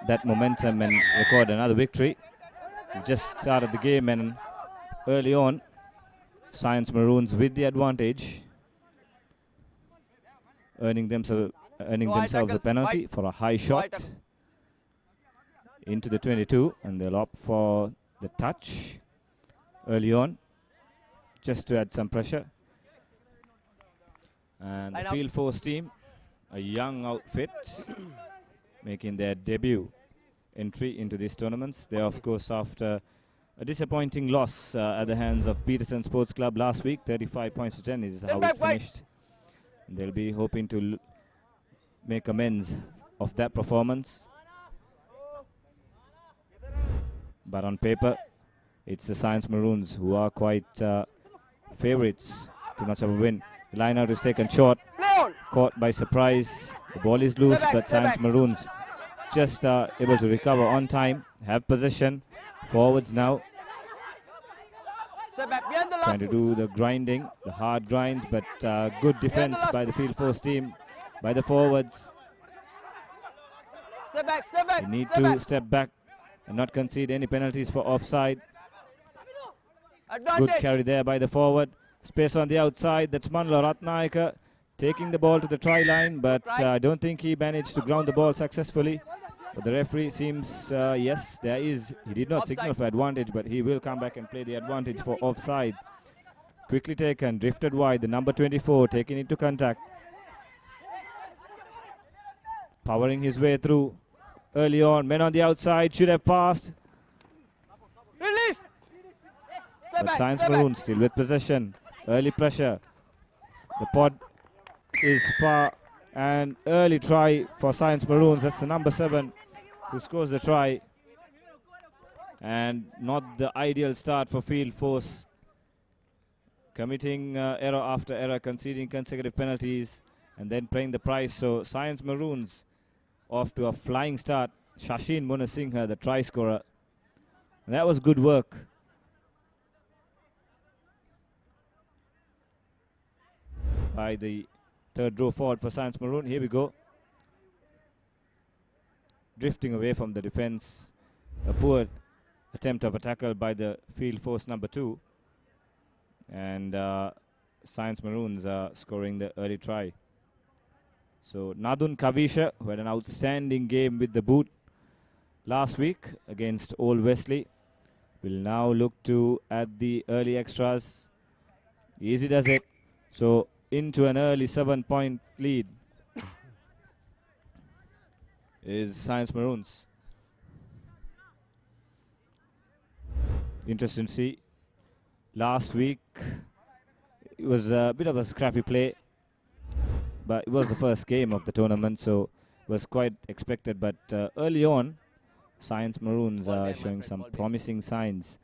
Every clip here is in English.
that momentum and record another victory. We've just started the game, and early on, Science Maroons with the advantage, earning themselves a penalty for a high shot into the 22, and they'll opt for the touch early on just to add some pressure. And the field force team, a young outfit, making their debut entry into these tournaments. They are, of course, after a disappointing loss at the hands of Peterson Sports Club last week. 35 points to 10 is how it finished. And they'll be hoping to make amends of that performance. But on paper, it's the Science Maroons who are quite favorites to notch up a win. The line out is taken short, caught by surprise. The ball is loose, but Science Maroons just able to recover on time, have possession. Forwards now, trying to do the grinding, the hard grinds, but good defense by the field force team, by the forwards. They need to step back and not concede any penalties for offside. Good carry there by the forward. Space on the outside. That's Manlo Ratnayaka taking the ball to the try line, but I don't think he managed to ground the ball successfully. But the referee seems, yes, there is. He did not signal for advantage, but he will come back and play the advantage for offside. Quickly taken, drifted wide. The number 24 taking into contact. Powering his way through early on. Men on the outside should have passed. Release. But Science Maroons still with possession. Early pressure. The pod is far, and early try for Science Maroons. That's the number 7 who scores the try. And not the ideal start for field force. Committing error after error, conceding consecutive penalties, and then paying the price. So Science Maroons off to a flying start. Shashin Munasinghe, the try scorer. And that was good work by the third row forward for Science Maroon. Here we go. Drifting away from the defense. A poor attempt of a tackle by the field force number 2. And Science Maroons are scoring the early try. So Nadun Kavisha, who had an outstanding game with the boot last week against Old Wesley, will now look to add the early extras. Easy does it. So into an early 7-point lead is Science Maroons. Interesting to see. Last week it was a bit of a scrappy play, but it was the first game of the tournament, so it was quite expected. But early on, Science Maroons are showing some promising signs.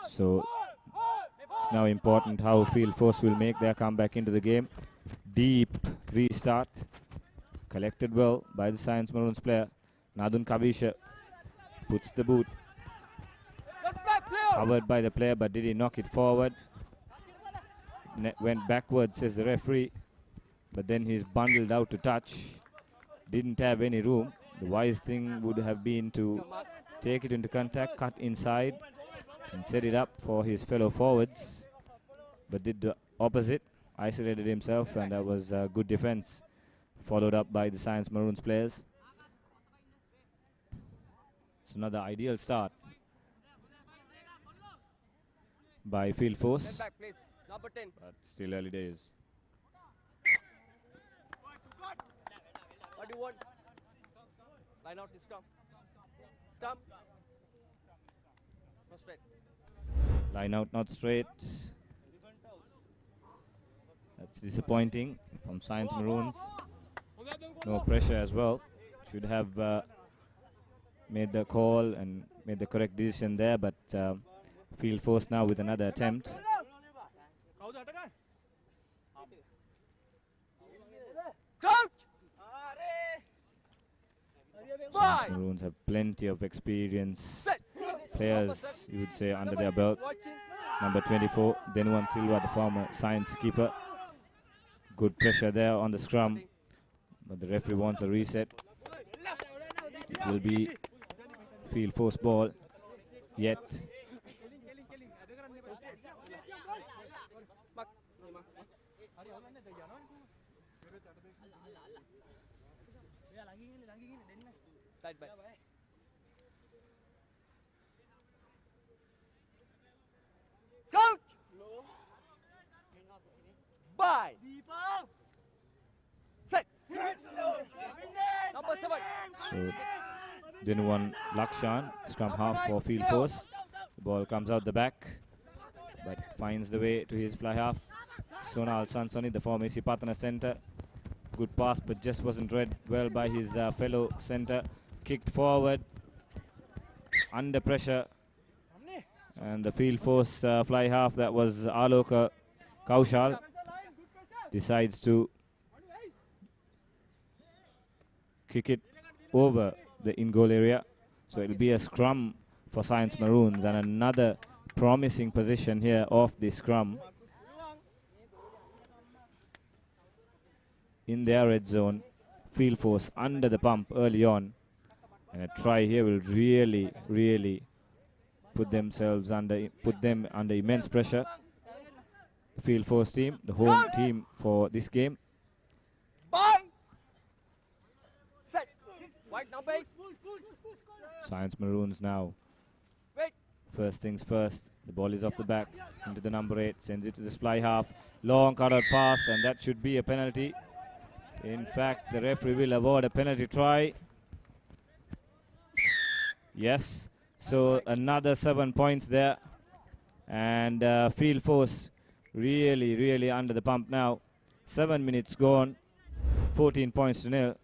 So it's now important how field force will make their comeback into the game. Deep restart, collected well by the Science Maroons player. Nadun Kavisha puts the boot. Covered by the player, but did he knock it forward? Went backwards, says the referee. But then he's bundled out to touch. Didn't have any room. The wise thing would have been to take it into contact, cut inside, and set it up for his fellow forwards. But did the opposite. Isolated himself, and that was good defense. Followed up by the Science Maroons players. So another ideal start by field force, but still early days. What do you want? Line out, stump. Stump. Not straight. Line out, not straight. That's disappointing from Science Maroons. No pressure as well. Should have made the call and made the correct decision there, but field force now with another attempt. Science Maroons have plenty of experience players, you would say, under their belt. Number 24, Denuan Silva, the former Science keeper. Good pressure there on the scrum, but the referee wants a reset. It will be field force ball yet. Right back. Coach! Bye! Set! Number 7. So Dinuwan Lakshan, scrum half for field force. The ball comes out the back, but finds the way to his fly half. Sonal Sansoni, the former Sipatana centre. Good pass, but just wasn't read well by his fellow centre. Kicked forward, under pressure. And the field force fly half, that was Aloka Kaushal, decides to kick it over the in-goal area. So it will be a scrum for Science Maroons, and another promising position here off the scrum in their red zone. Field force under the pump early on, and a try here will really put them under immense pressure. The field force team, the home team for this game. Bye! Set! White number 8. Science Maroons now. Wait. First things first, the ball is off the back into the number 8, sends it to this fly half. Long cut-out pass, and that should be a penalty. In fact, the referee will award a penalty try. Yes, so another 7 points there. And field force really under the pump now. 7 minutes gone, 14 points to nil.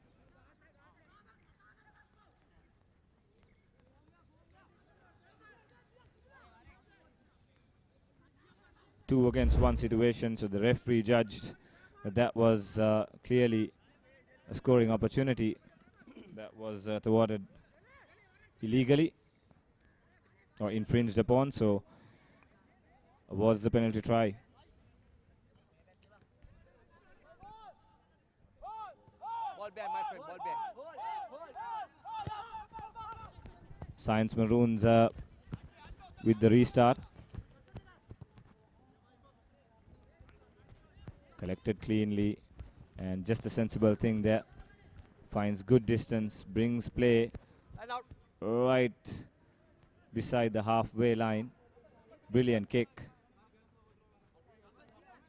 Two against one situation, so the referee judged that was clearly a scoring opportunity that was thwarted illegally or infringed upon, so was the penalty try. Ball bear, my friend, ball bear. Science Maroons with the restart. Collected cleanly, and just a sensible thing there. Finds good distance, brings play And out. right beside the halfway line. Brilliant kick.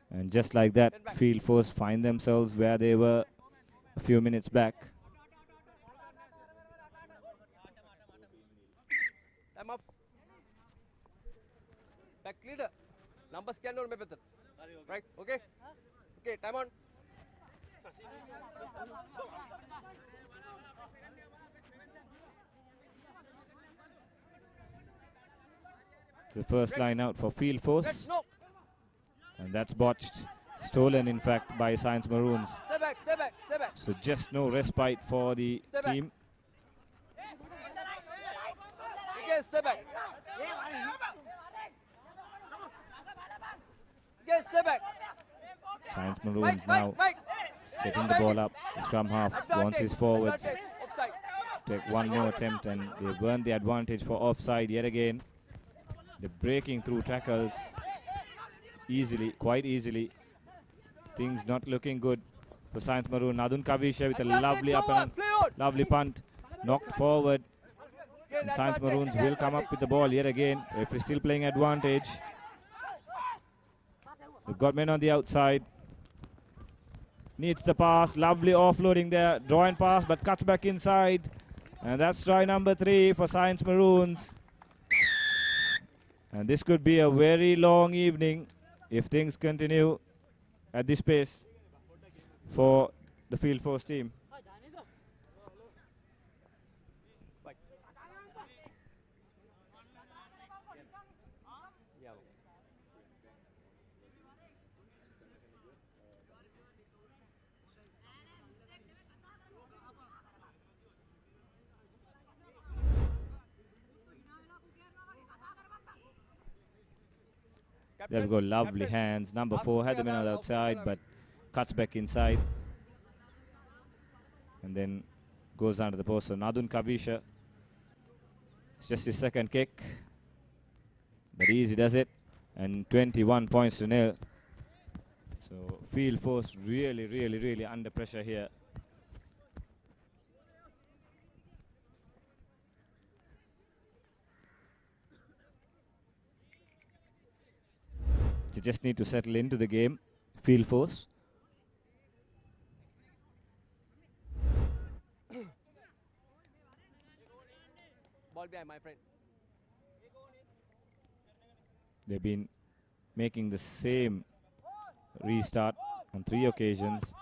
And just like that, field force find themselves where they were a few minutes back. Time off. Back leader. Number scan on me. Right, okay? Okay, time on. The first line out for field force. No. And that's botched. Stolen, in fact, by Science Maroons. Stay back, stay back, stay back. So just no respite for the team. Okay, stay back. Okay, stay back. Science Maroons now setting the ball up. The scrum half wants his forwards to Offside. take one more attempt, and they've earned the advantage for offside yet again. They're breaking through tackles easily, quite easily. Things not looking good for Science Maroon. Nadun Kavisha with a lovely up and lovely punt. Knocked forward. And Science Maroons will come up with the ball yet again. Referee still playing advantage. They've got men on the outside. Needs the pass. Lovely offloading there. Drawing pass, but cuts back inside. And that's try number 3 for Science Maroons. And this could be a very long evening if things continue at this pace for the field force team. They've got lovely hands. Number 4 had the man on the outside, but cuts back inside and then goes under the post. So Nadun Kavisha, it's just his second kick, but easy does it, and 21 points to nil. So Field Force really under pressure here. They just need to settle into the game, Field Force. Ball behind, my friend. They've been making the same restart on 3 occasions.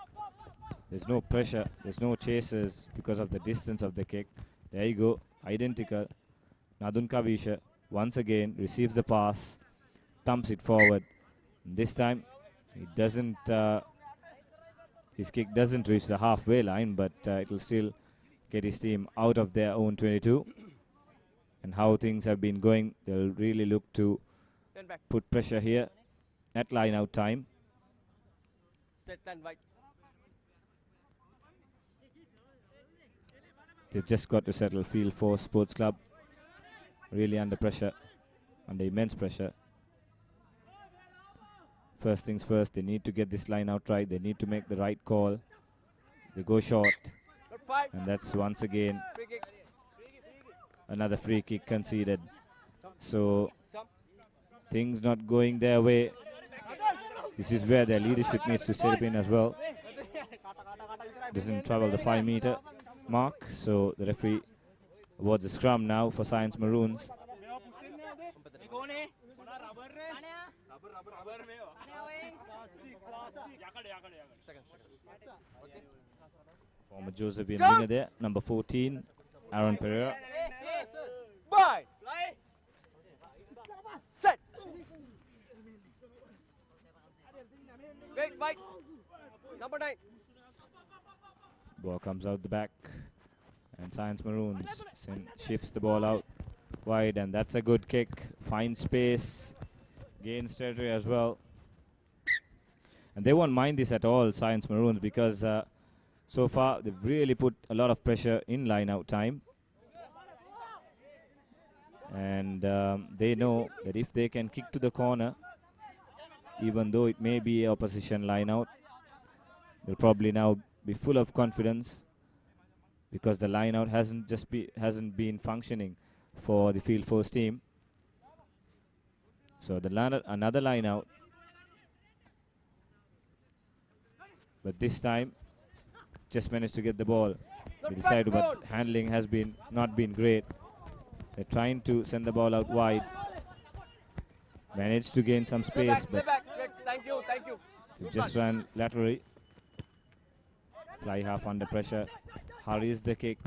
There's no pressure, there's no chasers because of the distance of the kick. There you go, identical. Nadun Kavisha once again receives the pass, thumps it forward. This time, it doesn't. His kick doesn't reach the halfway line, but it will still get his team out of their own 22. And how things have been going, they'll really look to put pressure here at line out time. Straight line right. They've just got to settle. Field Force Sports Club really under pressure, under immense pressure. First things first, they need to get this line out right. They need to make the right call. They go short, and that's once again another free kick conceded. So things not going their way. This is where their leadership needs to step in as well. Doesn't travel the 5-meter mark, so the referee awards a scrum now for Science Maroons. Former Josephian winger there, number 14, Aaron Pereira. Bye. Set. Wait, fight. Number 9. Ball comes out the back, and Science Maroons shifts the ball out wide, and that's a good kick. Finds space, gains territory as well. And they won't mind this at all, Science Maroons, because so far they've really put a lot of pressure in line-out time. And they know that if they can kick to the corner, even though it may be opposition line-out, they'll probably now be full of confidence because the line-out hasn't been functioning for the Field Force team. So another line-out. But this time, just managed to get the ball. They decided, but handling has not been great. They're trying to send the ball out wide. Managed to gain some space, but Thank you. they just ran laterally. Fly half under pressure. Hurries the kick.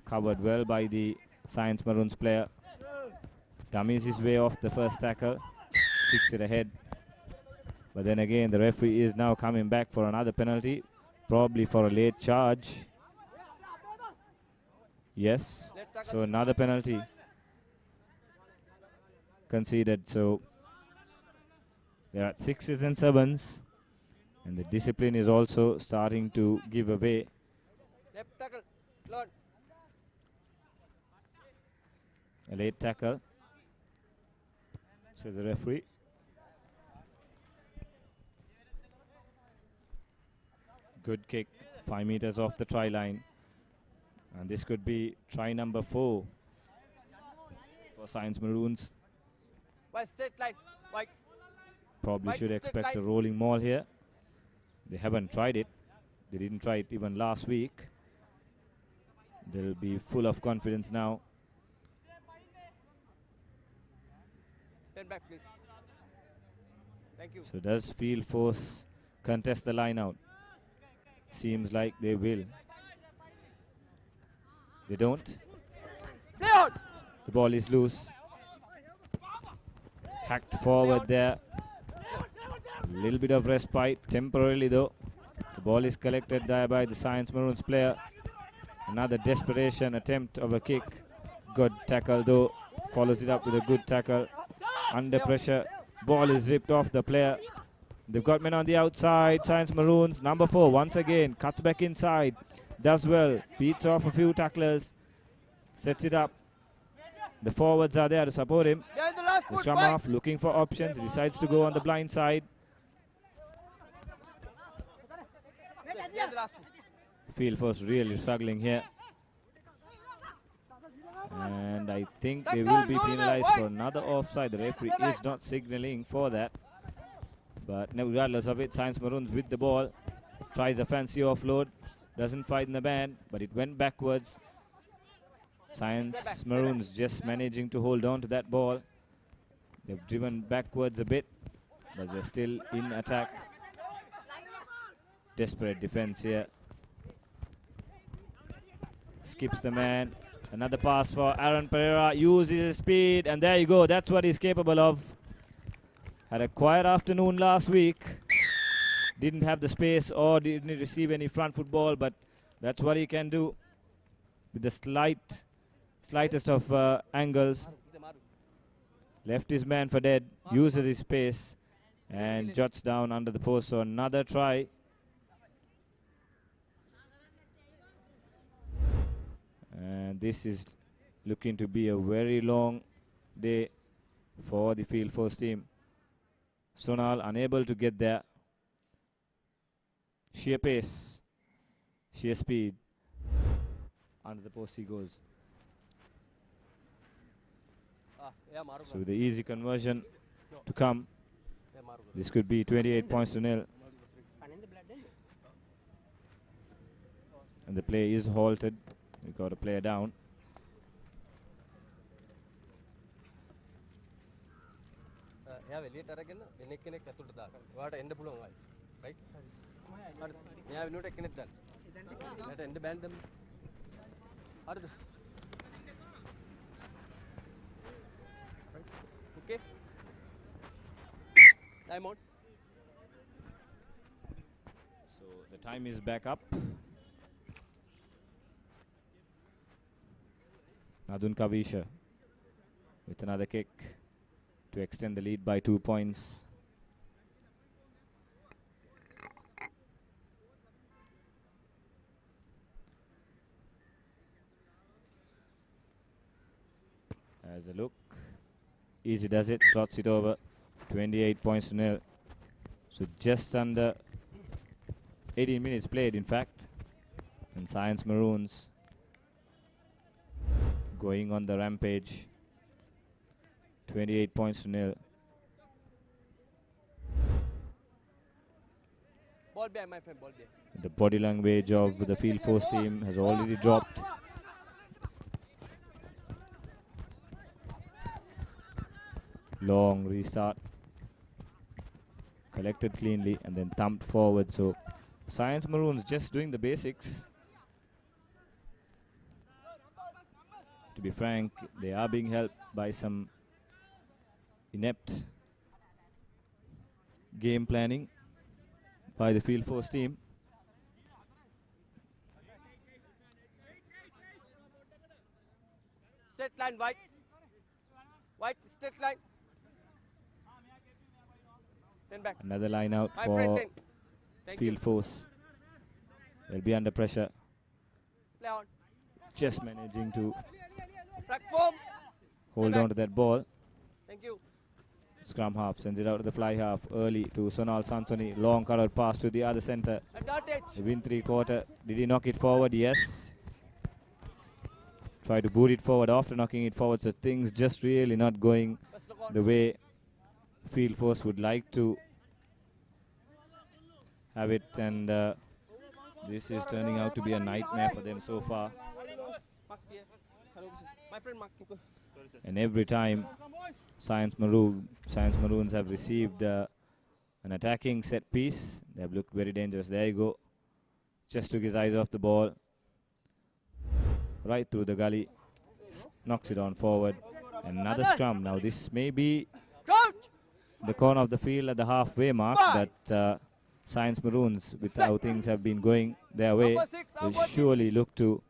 Covered well by the Science Maroons player. Dummies his way off the first tackle. Kicks it ahead. But then again, the referee is now coming back for another penalty. Probably for a late charge. Yes. So another penalty conceded. So they're at 6s and 7s. And the discipline is also starting to give away. Left tackle. Lord. A late tackle, says the referee. Good kick, 5 meters off the try line. And this could be try number 4 for Science Maroons. By straight line. White. Probably should expect a rolling maul here. They haven't tried it. They didn't try it even last week. They'll be full of confidence now. Turn back, please. Thank you. So does Field Force contest the line out? Seems like they will. They don't. Play on. The ball is loose. Hacked forward there. A little bit of respite, temporarily though. The ball is collected there by the Science Maroons player. Another desperation attempt of a kick. Good tackle though. Follows it up with a good tackle. Under pressure. Ball is ripped off the player. They've got men on the outside. Science Maroons. Number 4 once again cuts back inside. Does well. Beats off a few tacklers. Sets it up. The forwards are there to support him. The scrum half looking for options. Decides to go on the blind side. Field force really struggling here. And I think they will be penalized for another offside. The referee is not signaling for that. But regardless of it, Science Maroons with the ball. Tries a fancy offload. Doesn't find the man, but it went backwards. Science Maroons just managing to hold on to that ball. They've driven backwards a bit, but they're still in attack. Desperate defense here. Skips the man. Another pass for Aaron Pereira. Uses his speed, and there you go. That's what he's capable of. Had a quiet afternoon last week. Didn't have the space or didn't receive any front football, but that's what he can do with the slightest of angles. Left his man for dead. Uses his space and jots down under the post. So another try. And this is looking to be a very long day for the field force team. Sonal unable to get there. Sheer pace, sheer speed. Under the post he goes. So the easy conversion to come. This could be 28 points to nil. And the play is halted. We got a player down. Okay. Time out. So the time is back up. Nadun Kavisha with another kick to extend the lead by 2 points. As a look, easy does it, slots it over. 28 points to nil. So just under 18 minutes played, in fact. And Science Maroons going on the rampage. 28 points to nil. Ball behind, my friend, ball behind. The body language of the field force team has already dropped. Long restart. Collected cleanly and then thumped forward. So Science Maroons just doing the basics. To be frank, they are being helped by some inept game planning by the field force team. Straight line, white. White, straight line. 10 back. Another line out My for friend, 10. Thank field you. force. They'll be under pressure. Play on. Just managing to Track form. hold on to that ball. Thank you. Scrum half sends it out to the fly half early to Sonal Sansoni. Long coloured pass to the other centre. Advantage. Win 3/4. Did he knock it forward? Yes. Try to boot it forward after knocking it forward. So things just really not going the way field force would like to have it. And this is turning out to be a nightmare for them so far. My friend Mark. And every time Science Maroons have received an attacking set piece, they have looked very dangerous. There you go. Just took his eyes off the ball. Right through the gully. Knocks it on forward. Another scrum. Now this may be the corner of the field at the halfway mark, but Science Maroons, with how things have been going their way, will surely look to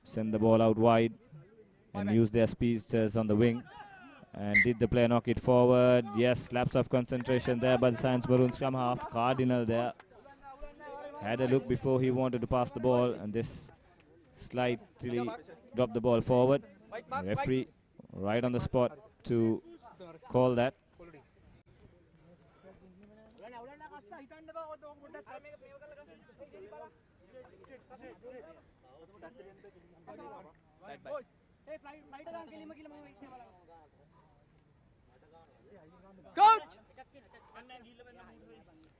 send the ball out wide and use their speedsters on the wing. And did the player knock it forward? Yes, lapse of concentration there by the Science Maroon scrum half. Cardinal there. Had a look before he wanted to pass the ball, and this slightly dropped the ball forward. The referee right on the spot to call that. Coach!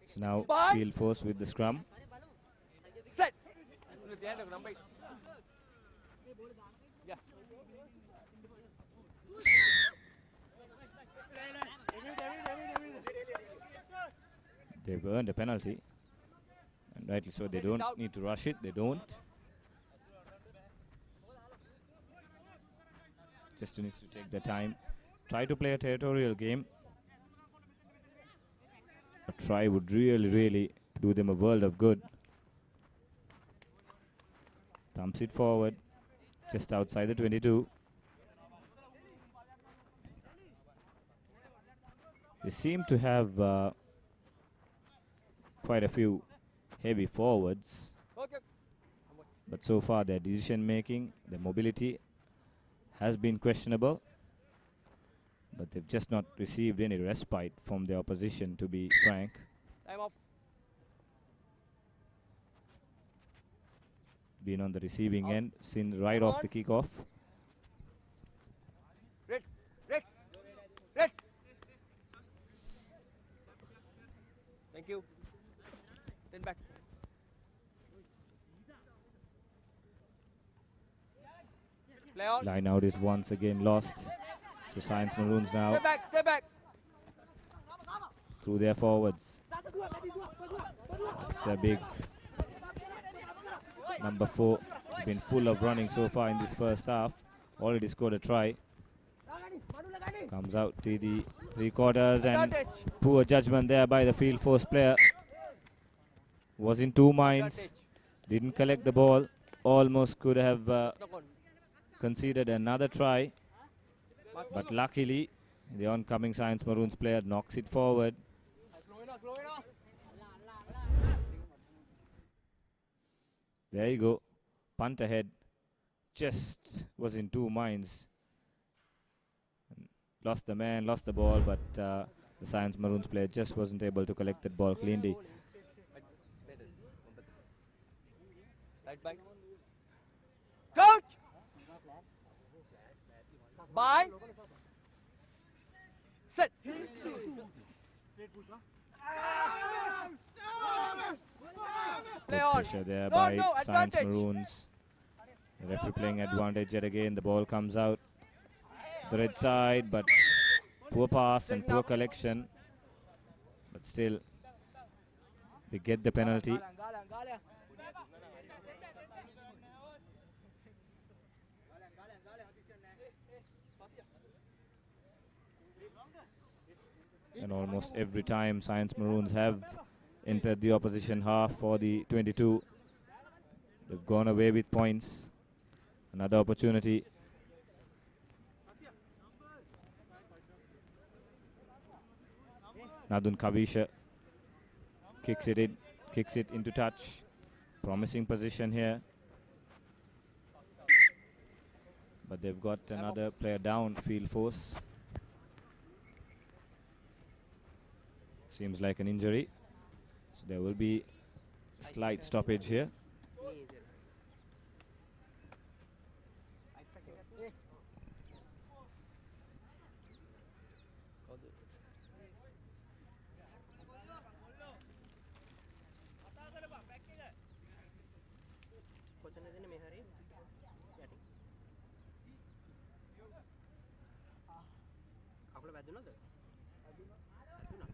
So now field force with the scrum. Set! Yeah. They've earned a penalty. And rightly so, they don't need to rush it. They don't. Just needs to take the time. Try to play a territorial game. A try would really do them a world of good. Thumps it forward, just outside the 22. They seem to have quite a few heavy forwards, but so far their decision making, their mobility has been questionable. But they've just not received any respite from the opposition, to be frank. Time off. Been on the receiving end since right off the kickoff. Reds. Thank you. Then back. Play on. Line out is once again lost. So Science Maroons now Stay back. through their forwards. That's their big number 4. He's been full of running so far in this first half. Already scored a try. Comes out to the 3/4 and poor judgment there by the field force player. Was in 2 minds. Didn't collect the ball. Almost could have conceded another try. But luckily, the oncoming Science Maroons player knocks it forward. There you go. Punt ahead. Just was in 2 minds. Lost the man, lost the ball, but the Science Maroons player just wasn't able to collect that ball cleanly. Right back. Coach! Bye. Set. Good pressure there by Science Maroons. The referee playing advantage yet again. The ball comes out the red side, but poor pass and poor collection. But still, they get the penalty. And almost every time Science Maroons have entered the opposition half for the 22, they've gone away with points. Another opportunity. Nadun Kavisha kicks it into touch. Promising position here. But they've got another player down, field force. Seems like an injury. So there will be a slight stoppage here.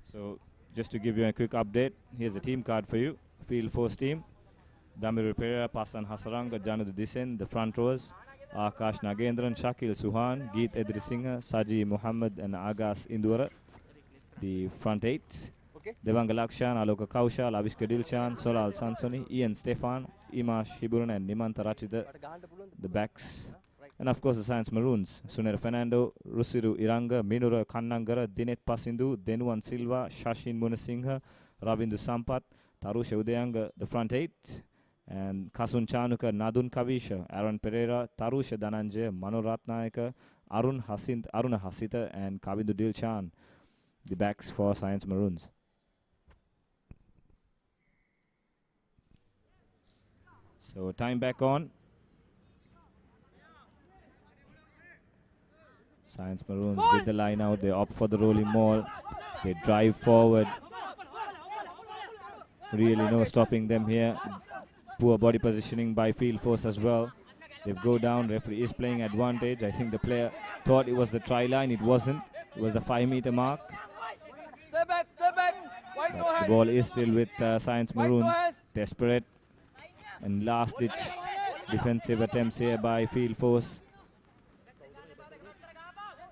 So just to give you a quick update, here's a team card for you. Field force team. Damiru Pereira, Pasan Hasaranga, Janu Disen, the front rows. Akash Nagendran, Shakil Suhan, Geet Edrisingha, Saji Muhammad and Agas Indura, the front 8. Devanga Lakshan, Aloka Kaushal, Avishka Dilshan, Solal Sansoni, Ian Stefan, Imash Hiburan and Nimanta Rachita, the backs. And of course the Science Maroons, Sunera Fernando, Rusiru Iranga, Minura Kannangara, Dinet Pasindu, Denuan Silva, Shashin Munasingha, Ravindu Sampath, Tarusha Udayanga, the front eight, and Kasun Chanuka, Nadun Kavisha, Aaron Pereira, Tarusha Dananje, Mano Ratnayaka, Aruna Hasita, and Kavindu Dilchan, the backs for Science Maroons. So time back on. Science Maroons with the line out. They opt for the rolling maul. They drive forward. Really no stopping them here. Poor body positioning by field force as well. They go down. Referee is playing advantage. I think the player thought it was the try line. It wasn't. It was the 5-meter mark. Step back, step back. White no hands. The ball is still with Science Maroons. Desperate and last-ditch defensive attempts here by field force.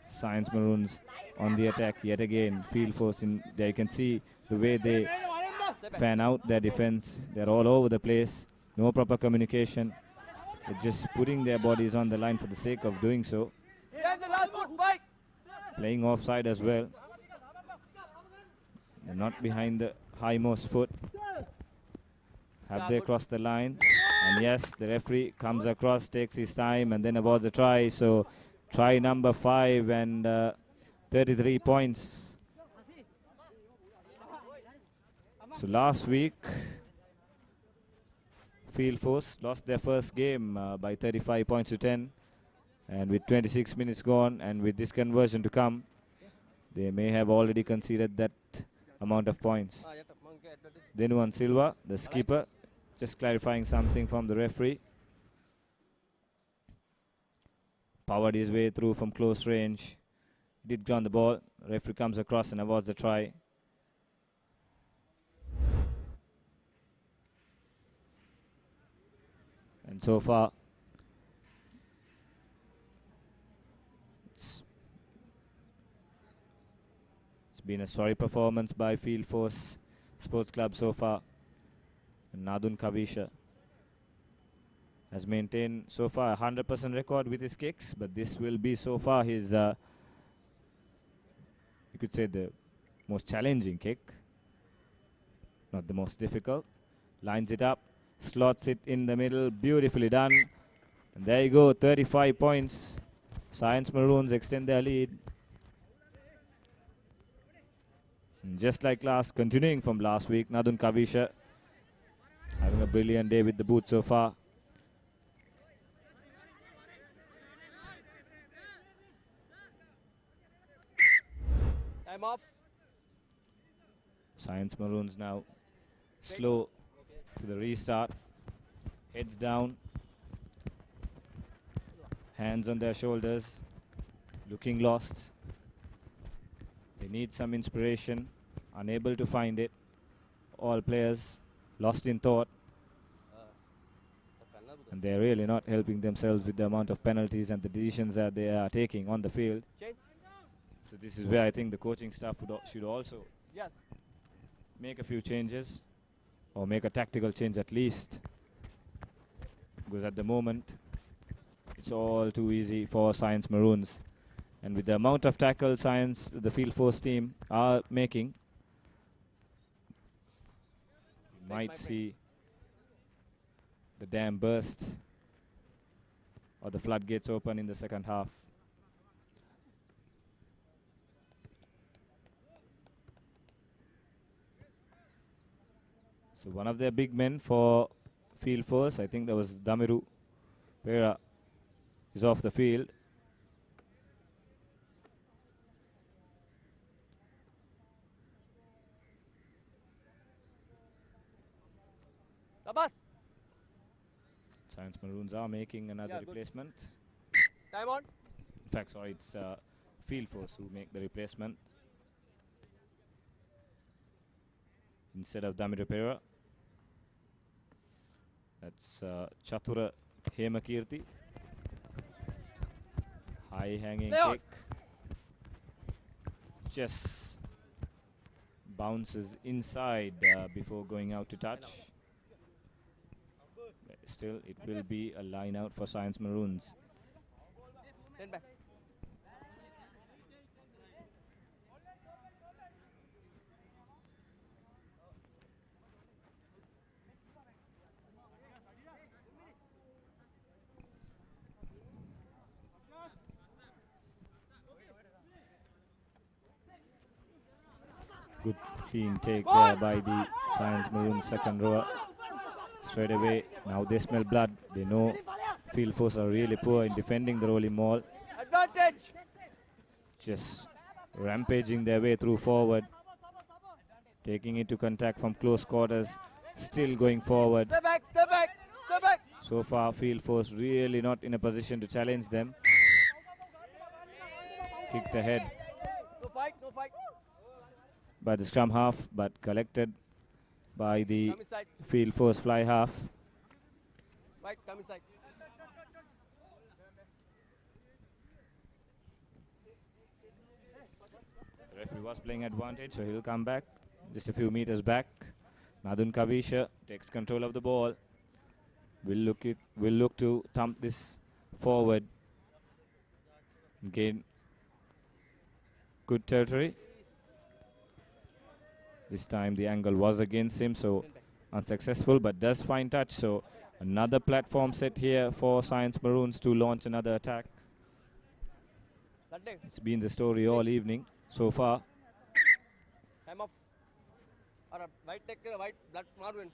Science Maroons on the attack yet again. Field force in there. You can see the way they fan out their defense. They're all over the place. No proper communication. They're just putting their bodies on the line for the sake of doing so. Playing offside as well. They're not behind the highmost foot. Have they crossed the line? And yes, the referee comes across, takes his time, and then awards a try. So try number 5 and 33 points. So last week, Field Force lost their first game by 35 points to 10. And with 26 minutes gone, and with this conversion to come, they may have already conceded that amount of points. Denuan Silva, the skipper, just clarifying something from the referee. Powered his way through from close range. Did ground the ball. Referee comes across and awards the try. And so far, it's been a sorry performance by Field Force Sports Club so far. And Nadun Kavisha has maintained so far a 100% record with his kicks, but this will be so far his, you could say, the most challenging kick. Not the most difficult. Lines it up, slots it in the middle, beautifully done. And there you go, 35 points. Science Maroons extend their lead. And just like continuing from last week, Nadun Kavisha having a brilliant day with the boot so far. Time off. Science Maroons now slow to the restart. Heads down. Hands on their shoulders. Looking lost. They need some inspiration. Unable to find it. All players lost in thought. And they're really not helping themselves with the amount of penalties and the decisions that they are taking on the field. So this is where I think the coaching staff should also make a few changes, or make a tactical change at least. Because at the moment, it's all too easy for Science Maroons. And with the amount of tackles the Field Force team are making, you might see the dam burst or the floodgates open in the second half. So one of their big men for Field Force, I think that was Damiru Pera, is off the field. Sabas. Science Maroons are making another replacement. Time on. In fact, sorry, it's Field Force who make the replacement instead of Damiru Pera. That's Chatura Hemakirti. High hanging kick. Just bounces inside before going out to touch. Still, it will be a line out for Science Maroons. 10 back. Good clean take there by the Science Maroons second rower. Straight away, now they smell blood. They know field force are really poor in defending the rolling maul. Advantage. Just rampaging their way through forward. Taking it to contact from close quarters. Still going forward. Step back, step back, step back. So far, field force really not in a position to challenge them. Kicked ahead No fight, no fight. by the scrum half, but collected by the Come inside. field force fly half. Right, come inside. The referee was playing advantage, so he'll come back. Just a few meters back. Nadun Kavisha takes control of the ball. Will look to thump this forward. Gain good territory. This time the angle was against him, so unsuccessful, but does find touch. So another platform set here for Science Maroons to launch another attack. It's been the story all evening so far. Time off. Or white take white blood Maroon.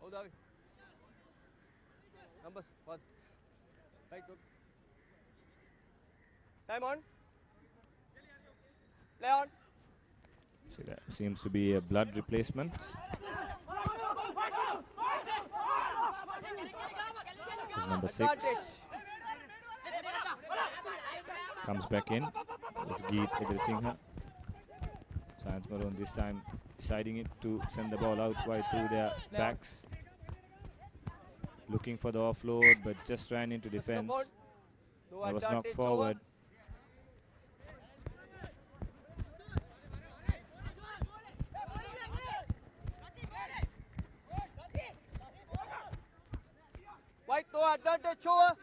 Oh, Davi. Numbers. What? Right. Good. Time on. Play on. So that seems to be a blood replacement. Is number 6. Comes back in. It's Geet Edrisingha. Science Maroon this time deciding it to send the ball out wide through their backs. Looking for the offload, but just ran into defense. That was knocked forward. White, no advantage over.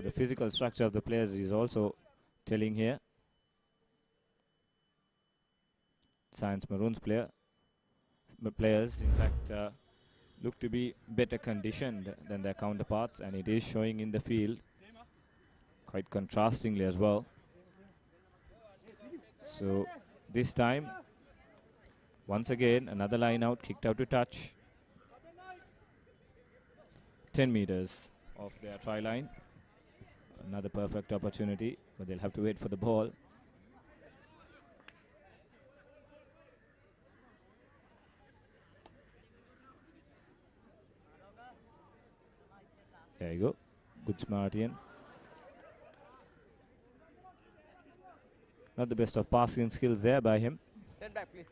The physical structure of the players is also telling here. Science Maroons players, in fact, look to be better conditioned than their counterparts, and it is showing in the field quite contrastingly as well. So this time, once again, another line out, kicked out to touch. 10 meters off their try line. Another perfect opportunity, but they'll have to wait for the ball. There you go. Good Smartian. Not the best of passing skills there by him. 10 back, please.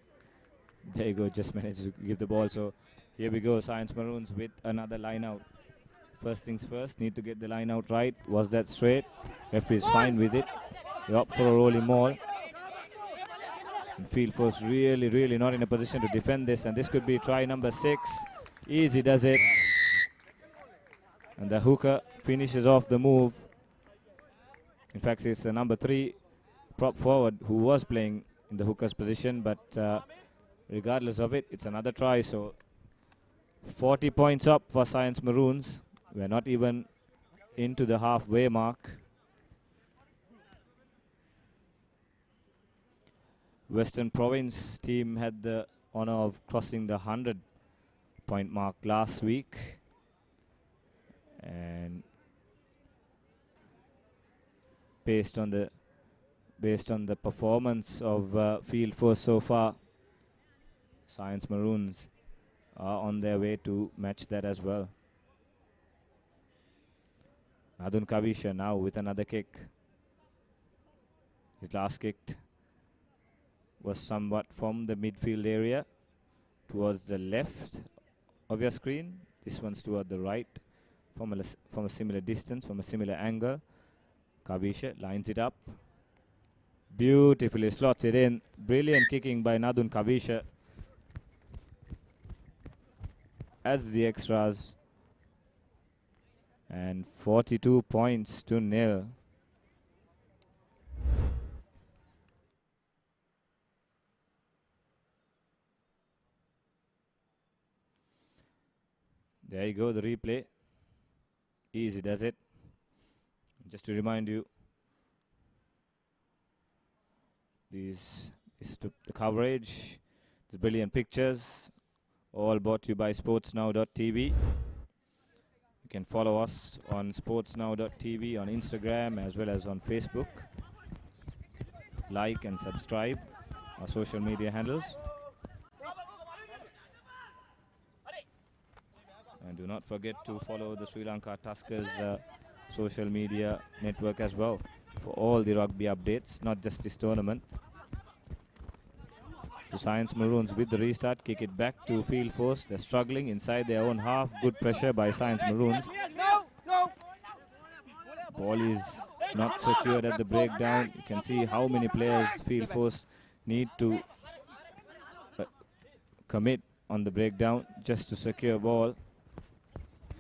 There you go. Just managed to give the ball. So here we go. Science Maroons with another line out. First things first, need to get the line out right. Was that straight? Referee is fine with it. They opt for a rolling maul. And field force really not in a position to defend this. And this could be try number 6. Easy does it. And the hooker finishes off the move. In fact, it's the number 3 prop forward who was playing in the hooker's position. But regardless of it, it's another try. So 40 points up for Science Maroons. We're not even into the halfway mark. Western Province team had the honor of crossing the 100-point mark last week. And based on the performance of field force so far, Science Maroons are on their way to match that as well. Nadun Kavisha now with another kick. His last kick was somewhat from the midfield area towards the left of your screen. This one's toward the right from a similar distance, from a similar angle. Kavisha lines it up. Beautifully slots it in. Brilliant kicking by Nadun Kavisha. Adds the extras. And 42 points to nil. There you go, the replay. Easy does it. Just to remind you, this is the coverage, the brilliant pictures, all brought to you by sportsnow.tv. You can follow us on sportsnow.tv on Instagram as well as on Facebook. Like and subscribe our social media handles. And do not forget to follow the Sri Lanka Tuskers social media network as well for all the rugby updates, not just this tournament. The Science Maroons with the restart, kick it back to field force. They're struggling inside their own half. Good pressure by Science Maroons. Ball is not secured at the breakdown. You can see how many players field force need to commit on the breakdown just to secure ball.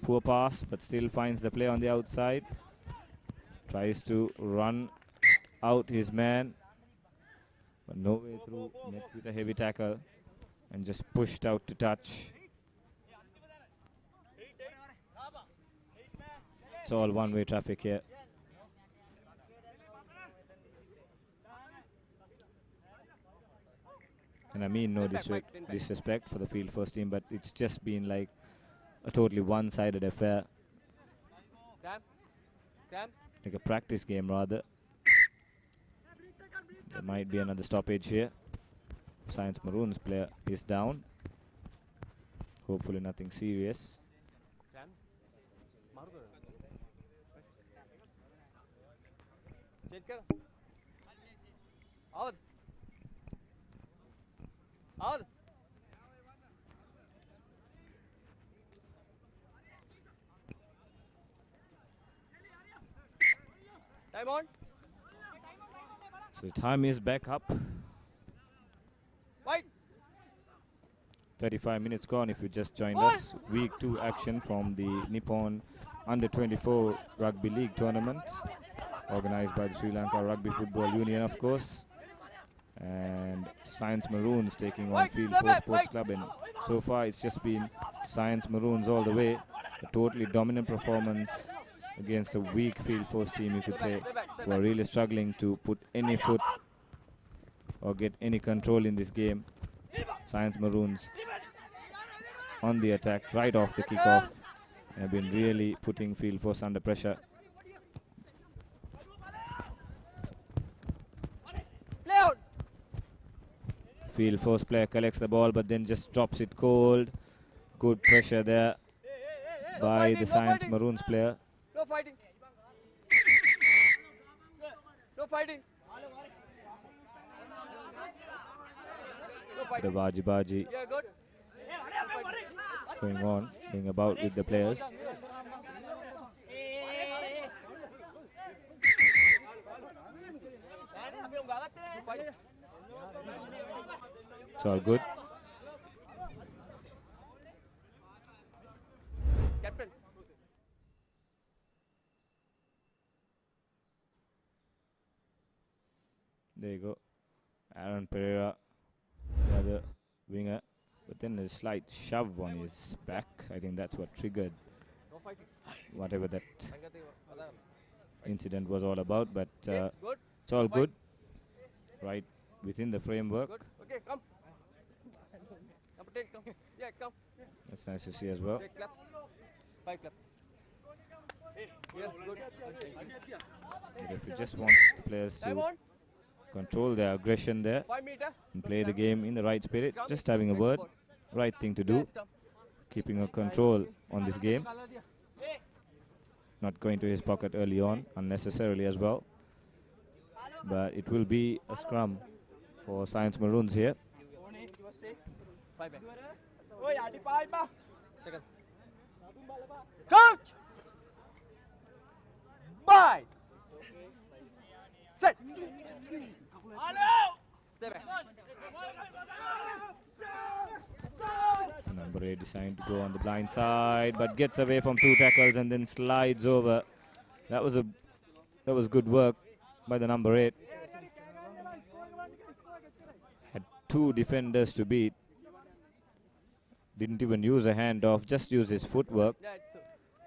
Poor pass, but still finds the play on the outside. Tries to run out his man, but no way through. Met with a heavy tackle and just pushed out to touch. It's all one-way traffic here. And I mean no disrespect for the field first team, but it's just been like a totally one-sided affair. Like a practice game rather. There might be another stoppage here. Science Maroons player is down. Hopefully nothing serious. Time on. So time is back up. Wide. 35 minutes gone if you just joined us. Week 2 action from the Nippon Under-24 Rugby League tournament, organized by the Sri Lanka Rugby Football Union, of course. And Science Maroons taking on Field Force Sports Club. And so far it's just been Science Maroons all the way. A totally dominant performance against a weak Field Force team, you could say, who are really struggling to put any foot or get any control in this game. Science Maroons on the attack right off the kickoff have been really putting Field Force under pressure. Field Force player collects the ball but then just drops it cold. Good pressure there by the Science Maroons player. No fighting. No fighting. No fighting. The baji Yeah, good. going on, being about with the players. It's all good. Captain. There you go. Aaron Pereira, the other winger. But then a slight shove on his back. I think that's what triggered whatever that incident was all about. But it's all good. Right within the framework. Good. Okay, come. Number 10, come. Yeah, come. That's nice to see as well. Okay, clap. 5 clap. Yeah, good. But if you just want the players Time to on. control their aggression there 5 meter. and play the game in the right spirit, just having a word, right thing to do, keeping a control on this game, not going to his pocket early on unnecessarily as well. But it will be a scrum for Science Maroons here. 5 back. Seconds. Coach! Bye! Set! Stay back. Number 8 deciding to go on the blind side, but gets away from 2 tackles and then slides over. That was good work by the number 8. Had 2 defenders to beat. Didn't even use a handoff, just used his footwork.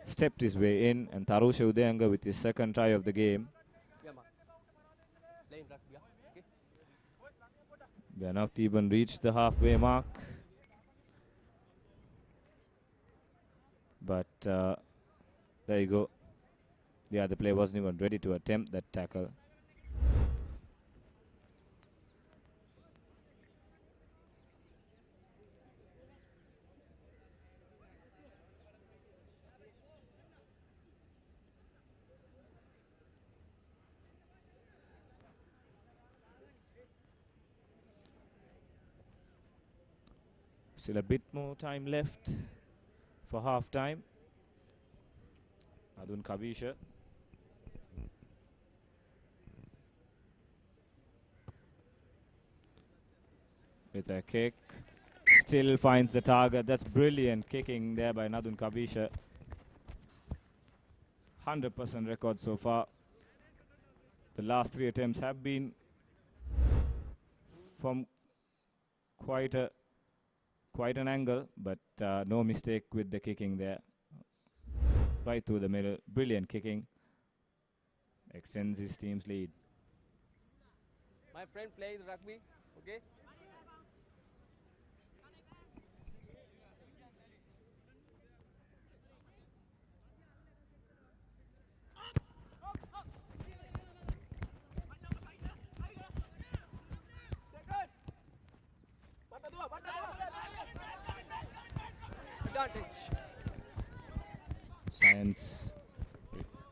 Stepped his way in, and Tarusha Udayanga with his second try of the game. We are not even reached the halfway mark. But there you go. The other player wasn't even ready to attempt that tackle. Still a bit more time left for half time. Adun Kavisha. With a kick. Still finds the target. That's brilliant kicking there by Nadun Kavisha. 100% record so far. The last 3 attempts have been from quite an angle, but no mistake with the kicking there. Right through the middle. Brilliant kicking. Extends his team's lead. My friend plays rugby, okay? Science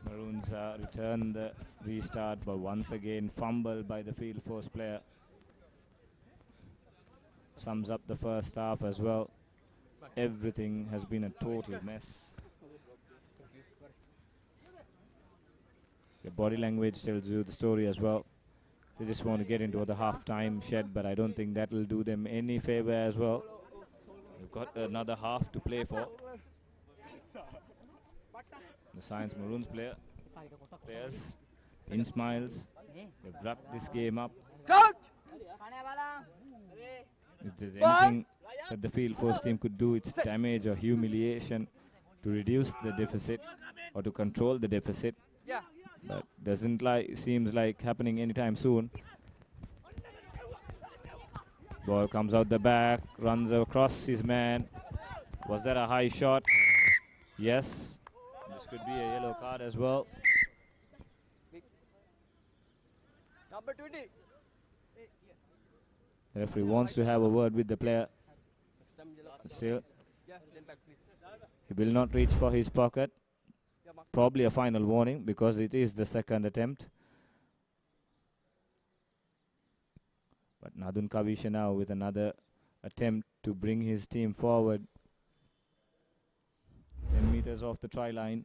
Maroons return the restart, but once again fumbled by the field force player. Sums up the first half as well. Everything has been a total mess. The body language tells you the story as well. They just want to get into the half-time shed, but I don't think that will do them any favor as well. They've got another half to play for. The Science Maroons players in smiles. They've wrapped this game up. If there's anything that the field force team could do, it's damage or humiliation to reduce the deficit or to control the deficit. But doesn't seems like happening anytime soon. Ball comes out the back, runs across his man. Was that a high shot? Yes. This could be a yellow card as well. Number 20. The referee wants to have a word with the player. But still, he will not reach for his pocket. Probably a final warning because it is the second attempt. But Nadun Kavisha now with another attempt to bring his team forward. 10 meters off the try line.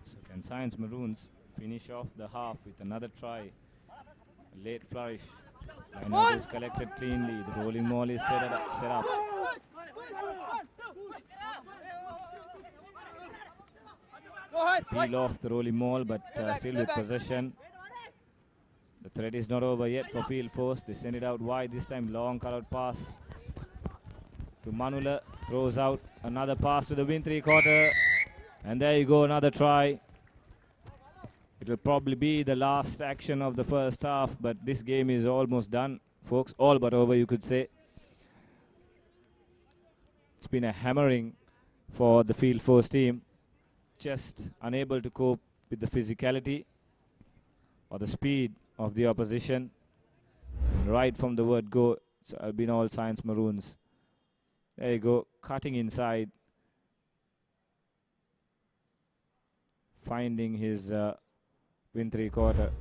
So can Science Maroons finish off the half with another try? A late flourish. Line is collected cleanly. The rolling maul is set up. Peel off the rolling maul, but still with possession. The threat is not over yet for field force. They send it out wide this time. Long cut-out pass to Manula. Throws out another pass to the win 3/4. And there you go, another try. It will probably be the last action of the first half, but this game is almost done, folks. All but over, you could say. It's been a hammering for the field force team. Just unable to cope with the physicality or the speed of the opposition. Right from the word go, it's been all Science Maroons. There you go, cutting inside. Finding his win 3/4.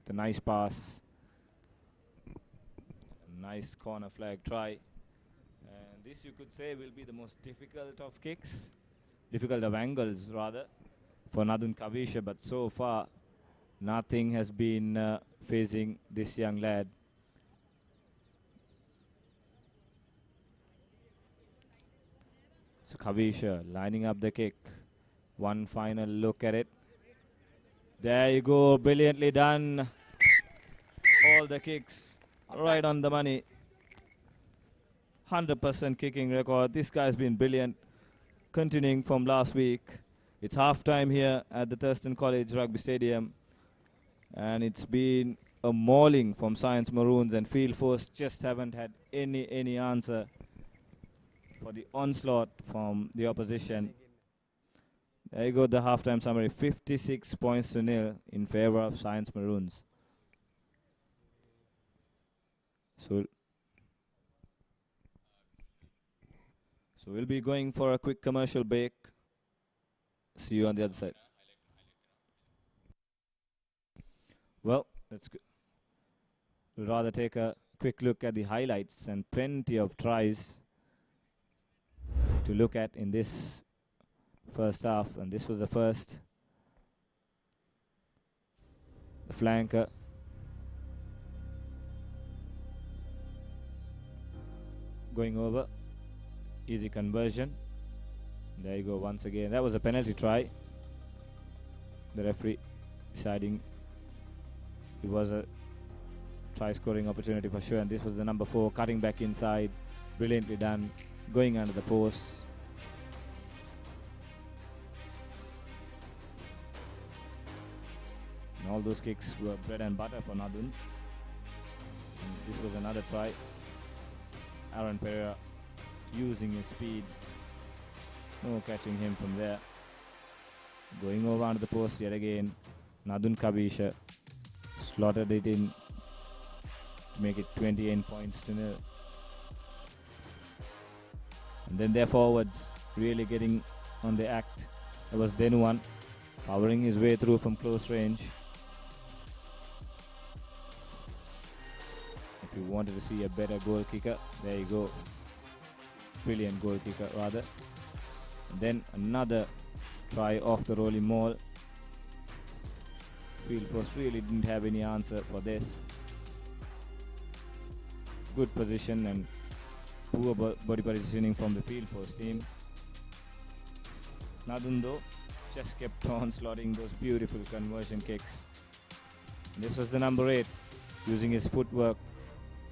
It's a nice pass. Nice corner flag try. And And this you could say will be the most difficult of kicks, difficult of angles rather, for Nadun Kavisha, but so far nothing has been facing this young lad. So Kavisha lining up the kick. One final look at it. There you go, brilliantly done. All the kicks right on the money. 100% kicking record. This guy's been brilliant. Continuing from last week. It's half time here at the Thurston College Rugby Stadium. And it's been a mauling from Science Maroons, and Field Force just haven't had any answer for the onslaught from the opposition. There you go, the halftime summary. 56 points to nil in favor of Science Maroons. So we'll be going for a quick commercial break. See you on the other side. Well, we'll rather take a quick look at the highlights, and plenty of tries to look at in this first half. And this was the first. The flanker. Going over. Easy conversion. There you go once again. That was a penalty try. The referee deciding it was a try scoring opportunity for sure. And this was the number 4 cutting back inside. Brilliantly done. Going under the post. And all those kicks were bread and butter for Nadun. And this was another try. Aaron Pereira using his speed. No catching him from there. Going over under the post yet again. Nadun Kavisha slotted it in to make it 28 points to nil. And then their forwards really getting on the act. There was Denuan powering his way through from close range. If you wanted to see a better goal kicker, there you go. Brilliant goal kicker rather. And then another try off the rolling maul. Field Force really didn't have any answer for this. Good position and poor body positioning from the Field Force team. Nadun though just kept on slotting those beautiful conversion kicks. This was the number 8 using his footwork.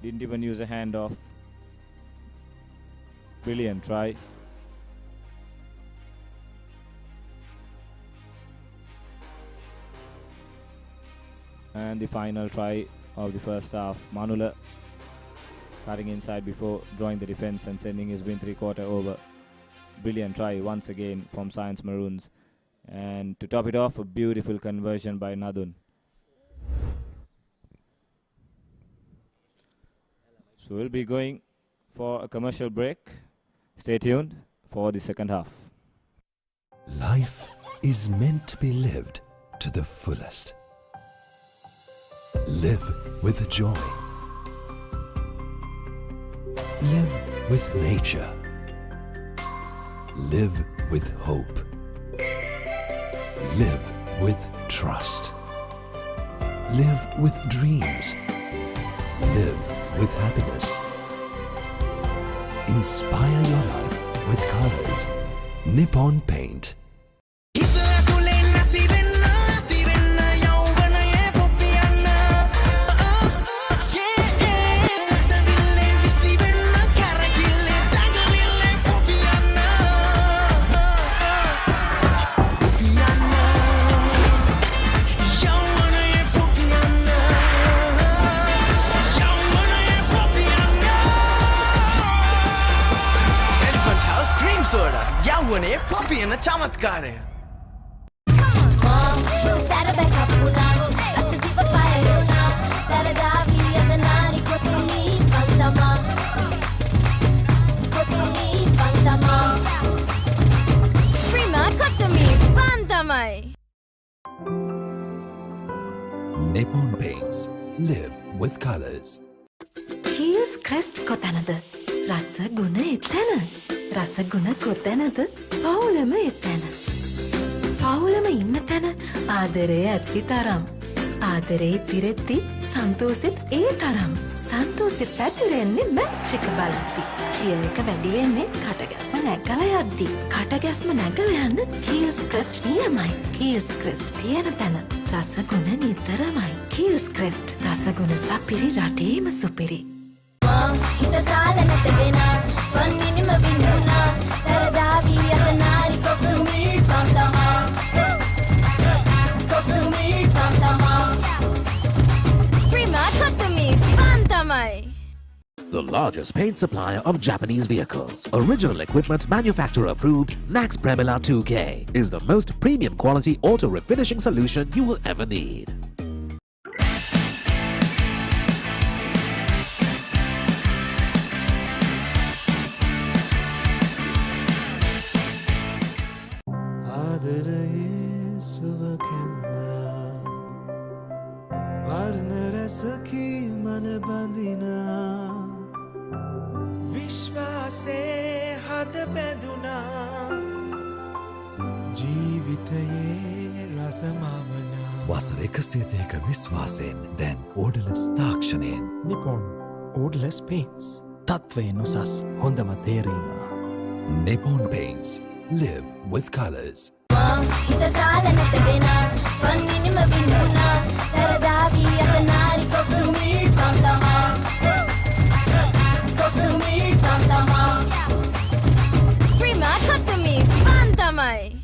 Didn't even use a handoff. Brilliant try. And the final try of the first half. Manula cutting inside before drawing the defense and sending his win 3/4 over. Brilliant try once again from Science Maroons. And to top it off, a beautiful conversion by Nadun. So we'll be going for a commercial break. Stay tuned for the second half. Life is meant to be lived to the fullest. Live with joy. Live with nature. Live with hope. Live with trust. Live with dreams. Live with happiness. Inspire your life with colors. Nippon Paint. යව්වනේ පපියන චමත්කාරය Nippon Paints. Live with colors. Heels crest කොතනද? රස ගුණ එතන. රස ගුණ කොතැනද? පවුලම එතැන. පවුලම ඉන්න තැන ආදරය ඇති තරම්. ආදරේ තිරෙත්ති සන්තෝසෙත් ඒ තරම්. සන්තෝසෙ පැතිරෙන්නේ මැච් එක බලද්දි. චියර් එක වැඩි වෙන්නේ කටගැස්ම නැගලා යද්දි. කටගැස්ම නැගලා යන්න කීල්ස් ක්‍රෙස්ට් නියමයි. කීල්ස් ක්‍රෙස්ට් තියෙන තැන රස ගුණ නිතරමයි. කීල්ස් ක්‍රෙස්ට් රස ගුණ සපිරි රටේම සුපිරි. හිත තාලනට වෙනා වන්නිනිම වින්නුනා සරදාවී අතනාරි කොක්තුමී පන්තමා කොක්තුමී පන්තමා Prima කොක්තුමී පන්තමයි. The largest paint supplier of Japanese vehicles, original equipment manufacturer approved, Nax Premila 2K is the most premium quality auto refinishing solution you will ever need. විශ්වාසේ හද බැඳුනා ජීවිතයේ රසමවනා වසර 102ක විශ්වාසයෙන් දැන් ඕඩලස් තාක්ෂණයෙන් නිපොන් ඕඩලස් පේන්ට්ස් තත්වයෙන් උසස් හොඳම තේරීම. Nippon Paints. Live with colors. හිත තාලනට වෙනා වන්නිනිම වින්නුනා සරදාවී අතනාරි කොක්තුමී පන්තමා කොක්තුමී පන්තමා Prima කොක්තුමී පන්තමයි.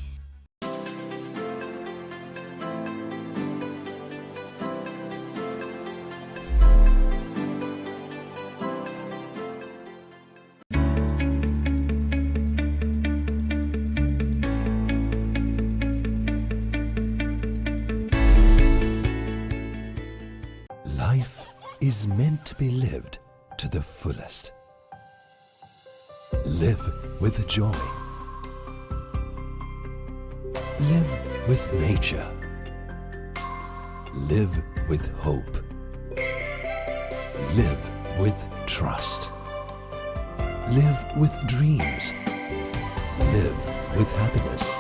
Life is meant to be lived to the fullest. Live with joy. Live with nature. Live with hope. Live with trust. Live with dreams. Live with happiness.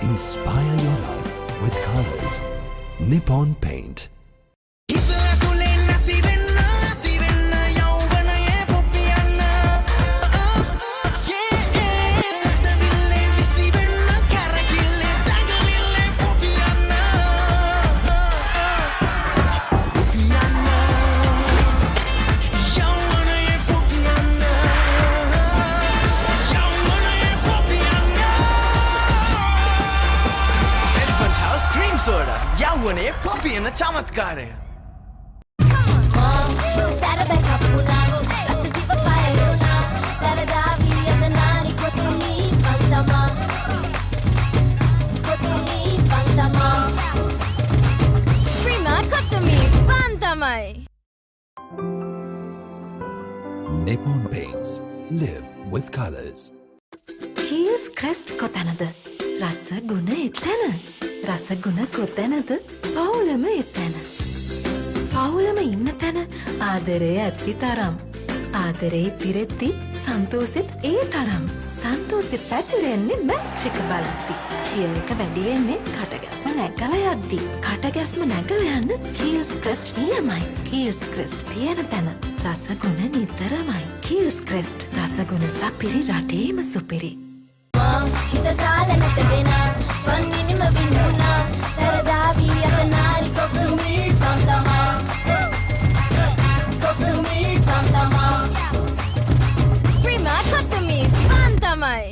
Inspire your life with colors. Nippon Paint. සෝඩා යව්වනේ පොපියන චමත්කාරය. Nippon Paints. Live with colors. Keells Krest කොතැනද? රස ගුණ එතැන. රස ගුණ කොතැනද? පවුලම එතැන. පවුලම ඉන්න තැන ආදරය ඇති තරම්. ආදරේ තිරෙත්ති සන්තෝසෙත් ඒ තරම්. සන්තෝසෙ පැතිරෙන්නේ මැච් එක බලද්දි. චියර් එක වැඩි වෙන්නේ කටගැස්ම නැගලා යද්දි. කටගැස්ම නැගලා යන්න කීල්ස් ක්‍රෙස්ට් නියමයි. කීල්ස් ක්‍රෙස්ට් තියෙන තැන රස ගුණ නිතරමයි. කීල්ස් ක්‍රෙස්ට් රස ගුණ සපිරි රටේම සුපිරි. හිත තාලනට වෙනා වන්නිනිම වින්නුනා සරදාවී අතනාරි කොක්තුමී පන්තමා කොක්තුමී පන්තමා Prima කොක්තුමී පන්තමයි.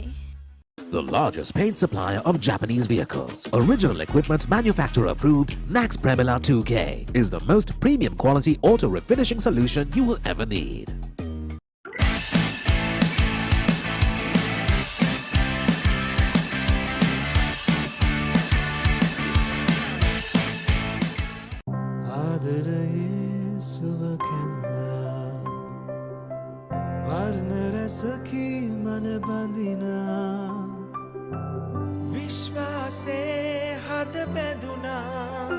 The largest paint supplier of Japanese vehicles, original equipment manufacturer approved, Nax Premila 2K is the most premium quality auto refinishing solution you will ever need. සකී මන බඳිනා විශ්වාසේ හද බැඳුනා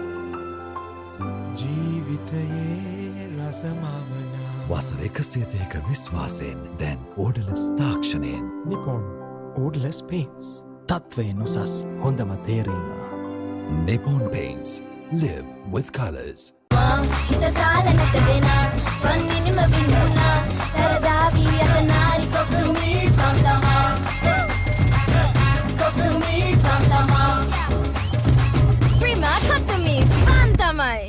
ජීවිතයේ රසමවනා වසර 130ක විශ්වාසයෙන් දැන් ඕඩලස් තාක්ෂණයෙන්. Nippon Odorless Paints. තත්වය නොසස් හොඳම තේරීම. Nippon Paints. Live with colors. හිත තාලනට වෙනා වන්නිනම වින්දුනා සරදාවී අතනාරි කොක්තුමී පම්තමා කොක්තුමී පම්තමා Prima කොක්තුමී පම්තමයි.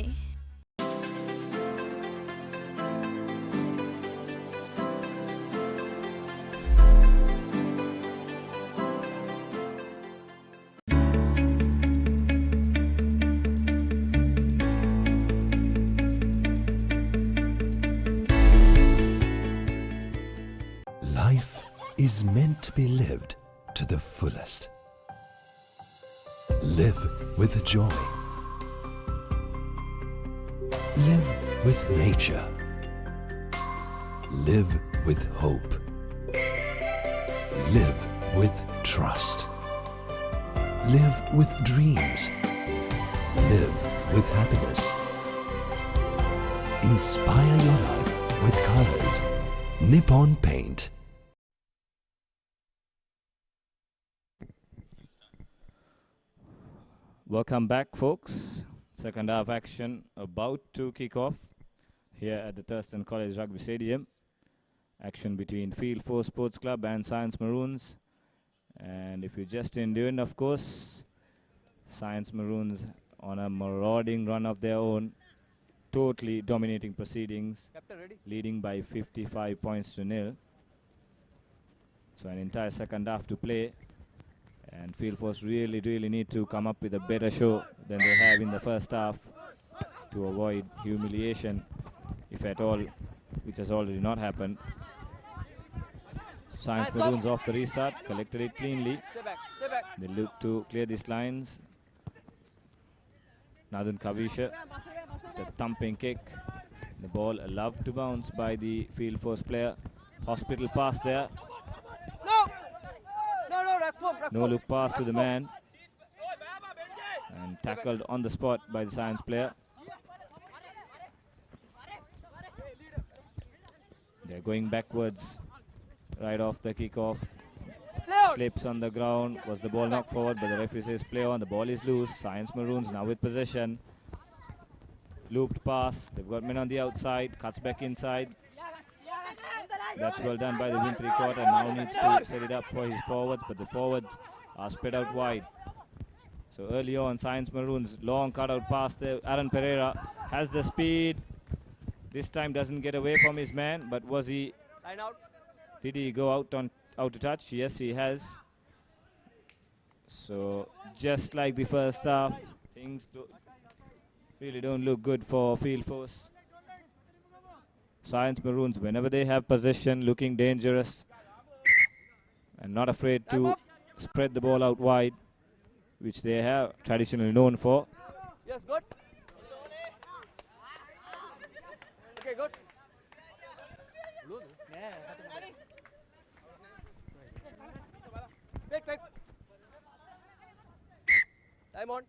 Life is meant to be lived to the fullest. Live with joy. Live with nature. Live with hope. Live with trust. Live with dreams. Live with happiness. Inspire your life with colors. Nippon Paint. Welcome back, folks. Second half action about to kick off here at the Thurston College Rugby Stadium. Action between Field 4 Sports Club and Science Maroons. And if you just tuned in, of course, Science Maroons on a marauding run of their own, totally dominating proceedings, Captain ready? leading by 55 points to 0. So an entire second half to play. And Field Force really need to come up with a better show than they have in the first half to avoid humiliation, if at all, which has already not happened. Science Maroons off the restart, collected it cleanly. Stay back, stay back. They look to clear these lines. Nathan Kavisha, the thumping kick. The ball allowed to bounce by the Field Force player. Hospital pass there. No! No, rack form, rack No form. look pass to Rack the form. man. And tackled on the spot by the Science player. They're going backwards right off the kickoff. Play out. Slips on the ground. Was the ball knocked forward? But the referee says play on. The ball is loose. Science Maroons now with possession. Looped pass. They've got men on the outside. Cuts back inside. That's well done by the wing three-quarter. Now needs to set it up for his forwards, but the forwards are spread out wide. So early on, Science Maroons, long cutout pass there. Aaron Pereira has the speed. This time doesn't get away from his man, but was he? Line out. Did he go out to touch? Yes, he has. So just like the first half, things really don't look good for Field Force. Science Maroons, whenever they have possession, looking dangerous and not afraid to spread the ball out wide, which they have traditionally known for. Yes, good. Okay, good. Wait. Time on.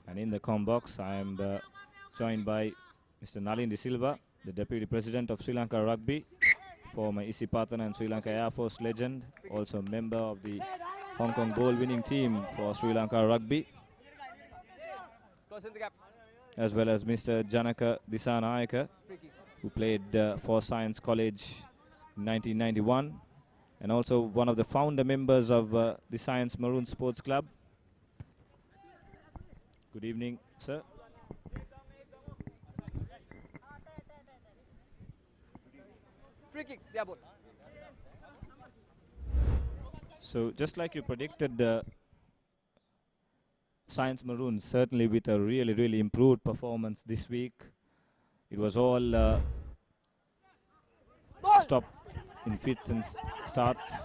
And in the comm box, I am joined by Mr. Nalin De Silva, the Deputy President of Sri Lanka Rugby, former Isipatana and Sri Lanka Air Force legend, also member of the Hong Kong goal-winning team for Sri Lanka Rugby, Close in the gap. as well as Mr. Janaka Disanayaka, Free kick. who played for Science College in 1991, and also one of the founder members of the Science Maroon Sports Club. Good evening, sir. Free kick. Yeah, ball. So just like you predicted, the Science Maroons certainly with a really improved performance this week. It was all stopped in fits and starts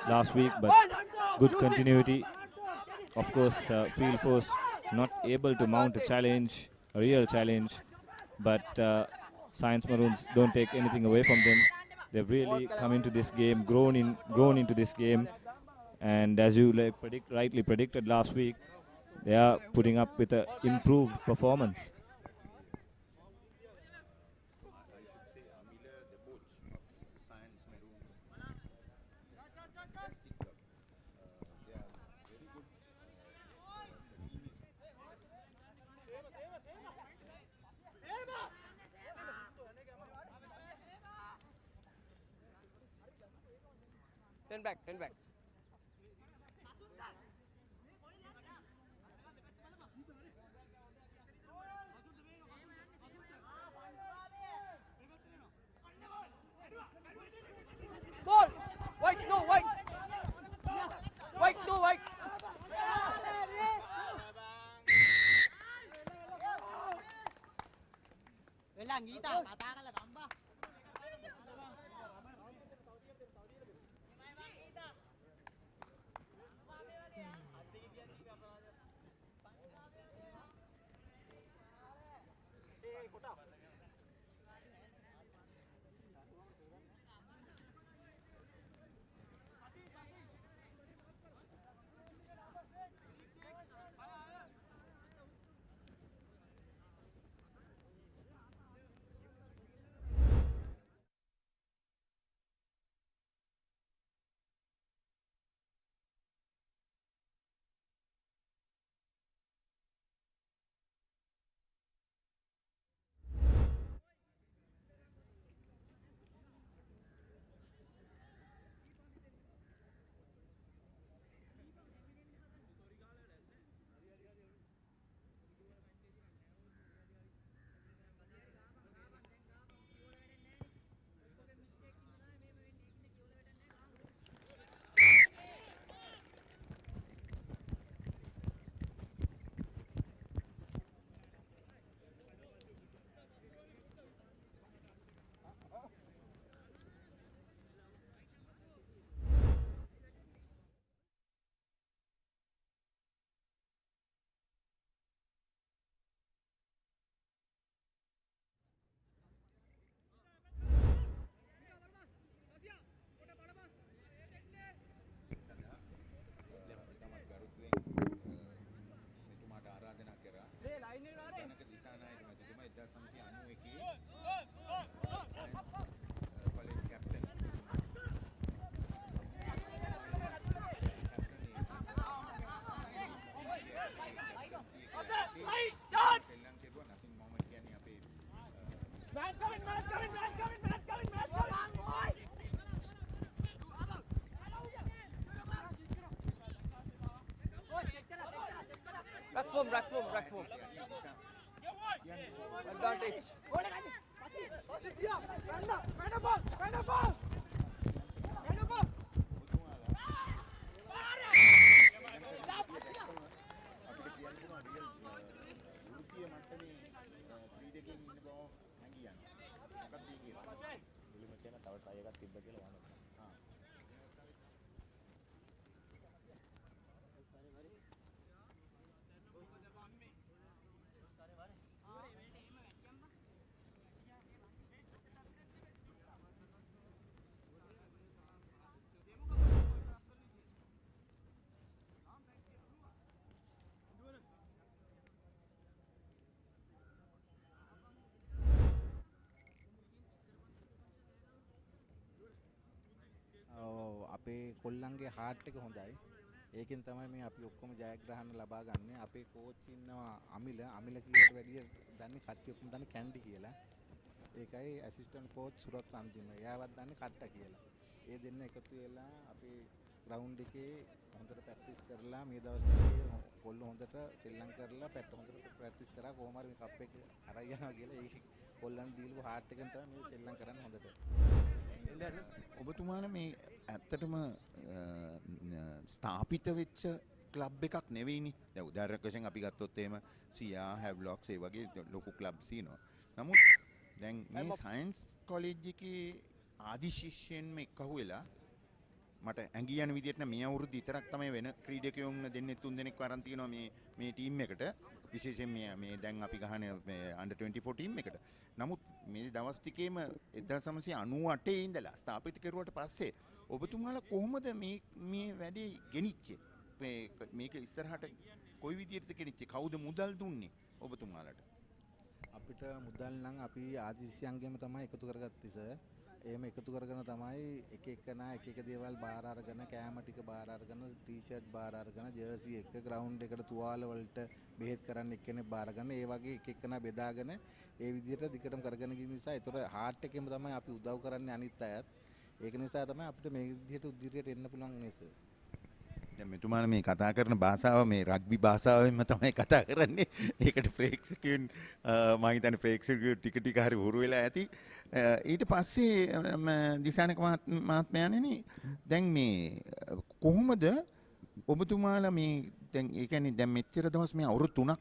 last week, but good continuity. Of course, Field Force not able to mount a challenge, a real challenge, but Science Maroons don't take anything away from them. They've really come into this game, grown into this game, and as you rightly predicted last week, they are putting up with an improved performance. Ten back, 10 back. Ball! White, no, white! White, no, white! Rack form. Advantage. අපේ කොල්ලන්ගේ heart එක හොඳයි. ඒකෙන් තමයි මේ අපි ඔක්කොම ජයග්‍රහණ ලබා ගන්න. අපේ කෝච් ඉන්නවා අමිල කීයට වැඩිය දන්නේ කට්ටිය ඔක්කොම දන්නේ කැන්ඩි කියලා. ඒකයි ඇසිස්ටන්ට් කෝච් සුරත් අන්තිම. එයාවත් දන්නේ කට්ට කියලා. ඒ දෙන්න එකතු වෙලා අපේ ග්‍රවුන්ඩ් එකේ හොඳට ප්‍රැක්ටිස් කරලා මේ දවස් ටිකේ කොල්ල හොඳට සෙල්ලම් කරලා පැට්ට හොඳට ප්‍රැක්ටිස් කරා කොහොම හරි මේ කප් එක අරන් යනවා කියලා ඒක කොල්ලන් දීලු හાર્ට් එකෙන් තමයි මේ සෙල්ලම් කරන්න හොඳට. ඔබතුමාලා මේ ඇත්තටම ස්ථාපිත වෙච්ච ක්ලබ් එකක් නෙවෙයිනේ. දැන් උදාහරණයක් වශයෙන් අපි ගත්තොත් එහෙම සියා හැව්ලොක්ස් ඒ වගේ ලොකු ක්ලබ්ස් ඉනවා. නමුත් දැන් මේ සයන්ස් කොලෙජ් එකේ ආදි ශිෂ්‍යයන්ම එක්කහුව වෙලා මට ඇඟි යන විදිහට මේ අවුරුද්ද විතරක් තමයි වෙන ක්‍රීඩකයෝන් දෙන්නේ 3 දෙනෙක් වරන් තියෙනවා මේ ටීම් එකට. විශේෂයෙන් මේ දැන් අපි ගහන මේ අන්ඩර් 24 ටීම් එකට. නමුත් මේ දවස් ටිකේම 1998 ඉඳලා ස්ථාපිත කරුවට පස්සේ ඔබතුමාලා කොහොමද මේ වැඩේ ගෙනිච්චේ? මේක ඉස්සරහට කොයි විදිහටද කෙනෙක් කවුද මුදල් දුන්නේ ඔබතුමාලට? අපිට මුදල් නම් අපි ආදිසියන්ගෙම තමයි එකතු කරගත්තේ සර්. එහෙම එකතු කරගෙන තමයි එක එකනා එක එක දේවල් බාර අරගෙන කෑම ටික බාර අරගෙන ටී-ෂර්ට් බාර අරගෙන ජර්සි එක ග්‍රවුන්ඩ් එකට තුවාල වලට බෙහෙත් කරන්න එක්කෙනෙක් බාර ගන්න. ඒ වගේ එක එකනා බෙදාගෙන ඒ විදිහට දිගටම කරගෙන ගිය නිසා ඒතර හાર્ට් එකෙම තමයි අපි උදව් කරන්නේ අනිත් අයත්. ඒක නිසා තමයි අපිට මේ විදිහට ඉදිරියට එන්න පුළුවන් නේ සර්. දැන් මෙතුමාලා මේ කතා කරන භාෂාව මේ රග්බි භාෂාවෙන්ම තමයි කතා කරන්නේ. ඒකට ප්‍රේක්ෂකයන් මම හිතන්නේ ප්‍රේක්ෂකයෝ ටික ටික හරි හුරු වෙලා ඇති. ඊට පස්සේ දිසානක මහත්මයාණෙනි දැන් මේ කොහොමද ඔබතුමාලා මේ දැන් ඒ කියන්නේ දැන් මෙච්චර දවස් මේ අවුරුදු 3ක්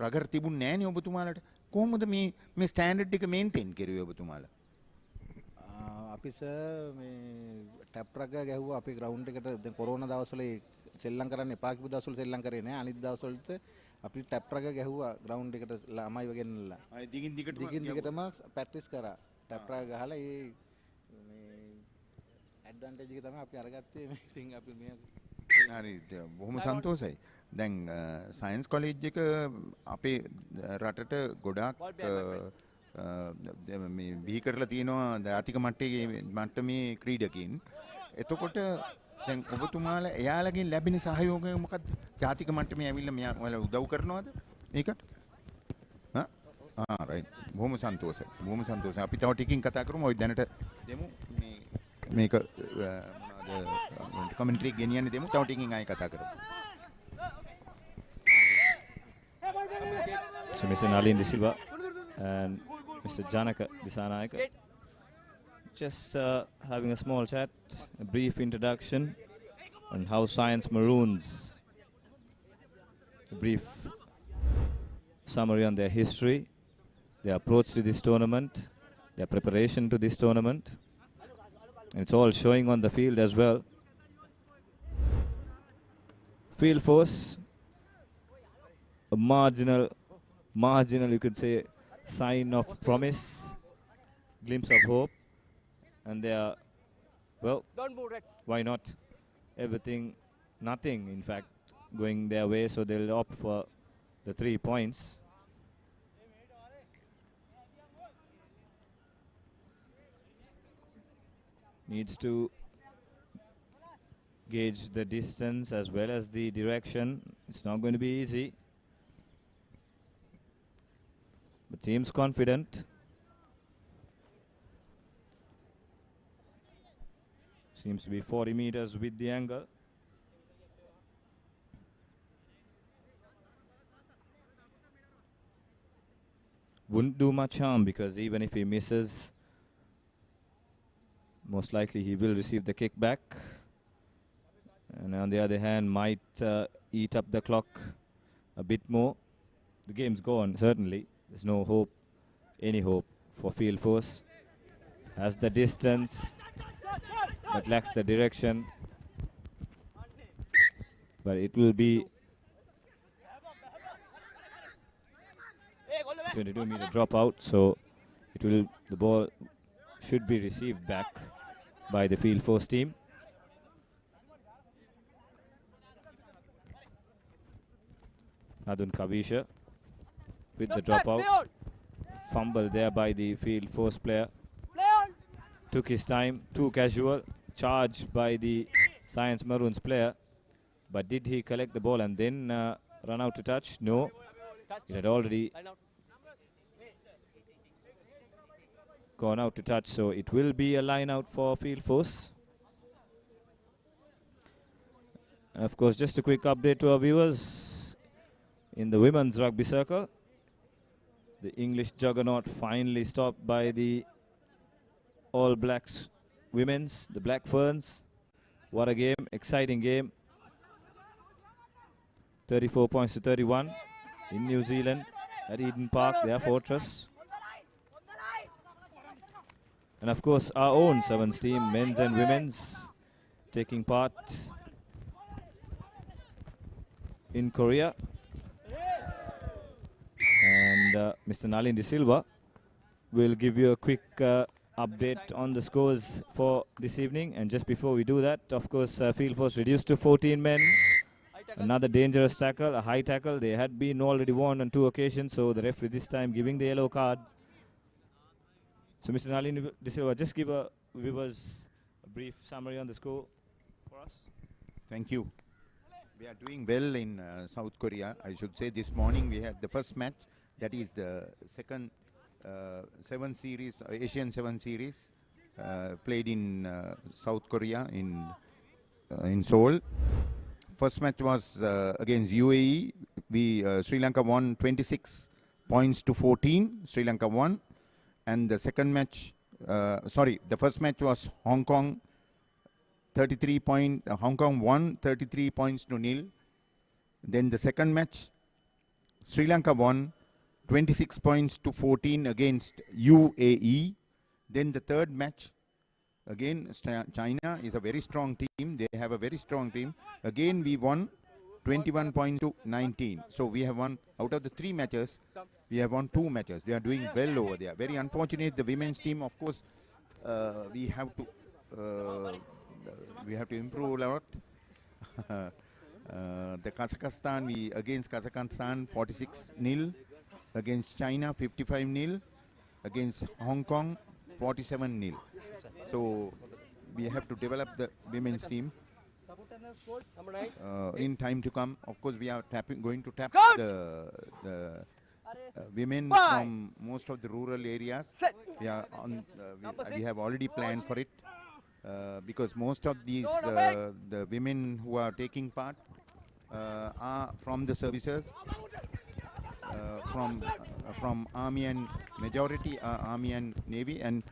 රගර් තිබුණ නැහැනේ ඔබතුමාලට. කොහොමද මේ ස්ටෑන්ඩඩ් එක මේන්ටේන් කරුවේ ඔබතුමාලා? අපි සර් මේ ටැප් රග ගැහුවා අපේ ග්‍රවුන්ඩ් එකට. දැන් කොරෝනා දවස්වල සෙල්ලම් කරන්න එපා කිව්ව දවස්වල සෙල්ලම් කරේ නෑ. අනිත් දවස්වලට අපි ටැප් රග ගැහුවා ග්‍රවුන්ඩ් එකට ළමයි වගෙනලා. දිගින් දිගටම ප්‍රැක්ටිස් කරා. ටැප් රග ගහලා ඒ මේ ඇඩ්වාන්ටේජ් එක තමයි අපි අරගත්තේ. ඉතින් අපි මේ හරි බොහොම සන්තෝෂයි. දැන් සයන්ස් කොලෙජ් එක අපේ රටට ගොඩාක් මේ බිහි කරලා තියෙනවා ජාතික මට්ටමේ ක්‍රීඩකින්. එතකොට දැන් ඔබතුමාලා එයාලගෙන් ලැබෙන සහයෝගය මොකක්ද? ජාතික මට්ටමේ ඇවිල්ලා මෙයාලා උදව් කරනවද මේකට? රයිට්. බොහොම සන්තෝෂයි. බොහොම සන්තෝෂයි. අපි තව ටිකකින් කතා කරමු. ඔය දැනට දෙමු මේක මොනවද කමෙන්ටරි ගෙනියන්න දෙමු. තව ටිකකින් ආයෙ කතා කරමු. So Mr. Nalin De Silva and Mr. Janaka Disanayaka just having a small chat, a brief introduction on how Science Maroons, a brief summary on their history, their approach to this tournament, their preparation to this tournament, and it's all showing on the field as well. Field force, a marginal you could say sign of promise, glimpse of hope, and they are, well, why not? Everything, nothing in fact going their way, so they'll opt for the 3 points. Needs to gauge the distance as well as the direction. It's not going to be easy, but seems confident. Seems to be 40 meters with the angle. Wouldn't do much harm, because even if he misses, most likely he will receive the kickback. And on the other hand, might eat up the clock a bit more. The game's gone, certainly. There's no hope, any hope for field force. Has the distance, but lacks the direction. But it will be 22-meter dropout, so it will, the ball should be received back by the field force team. Nadun Kavisha with the dropout. Fumble there by the field force player. Took his time, too casual. Charged by the Science Maroons player. But did he collect the ball and then run out to touch? No. It had already gone out to touch, so it will be a line out for field force. And of course, just a quick update to our viewers. In the women's rugby circle, the English juggernaut finally stopped by the All Blacks women's, the Black Ferns. What a game, exciting game. 34 points to 31 in New Zealand at Eden Park, their fortress. And of course, our own sevens team, men's and women's, taking part in Korea. And Mr. Nalin De Silva will give you a quick update on the scores for this evening. And just before we do that, of course, field force reduced to 14 men. Another dangerous tackle, a high tackle. They had been already warned on 2 occasions, so the referee this time giving the yellow card. So Mr. Nalin De Silva, just give viewers a brief summary on the score for us. Thank you. We are doing well in South Korea. I should say this morning we had the first match, that is the second 7 series, Asian 7 series, played in South Korea in Seoul. First match was against UAE. Sri Lanka won 26 points to 14. Sri Lanka won. And the second match, the first match was Hong Kong. Hong Kong won 33 points to 0. Then the second match, Sri Lanka won 26 points to 14 against UAE. Then the third match, again China is a very strong team. They have a very strong team. Again we won 21 points to 19. So we have won, out of the 3 matches, we have won 2 matches. We are doing well over there. Very unfortunate, the women's team, of course, we have to improve a lot. The Kazakhstan, against Kazakhstan 46-0, against China 55-0, against Hong Kong 47-0. So we have to develop the women's team in time to come. Of course, we are going to tap the women from most of the rural areas. We are we have already planned for it. Because most of these the women who are taking part are from the services, from Army and majority Army and Navy, and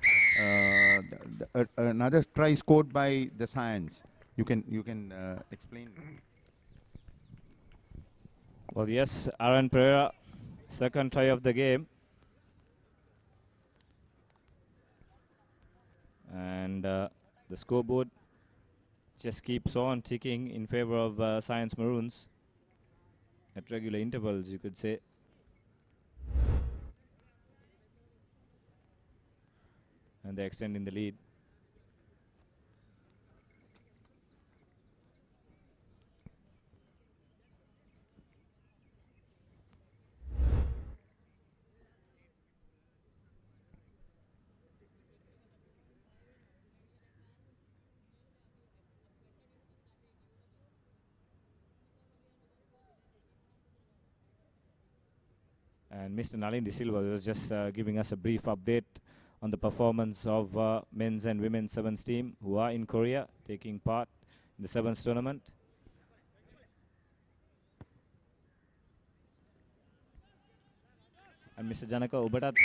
another try scored by the Science. You can explain. Well, yes, Aaron Pereira, second try of the game, and the scoreboard just keeps on ticking in favor of Science Maroons at regular intervals, you could say. And they're extending the lead. And Mr. Nalin De Silva was just giving us a brief update on the performance of men's and women's sevens team who are in Korea taking part in the sevens tournament. And Mr. Janaka, ඔබටත්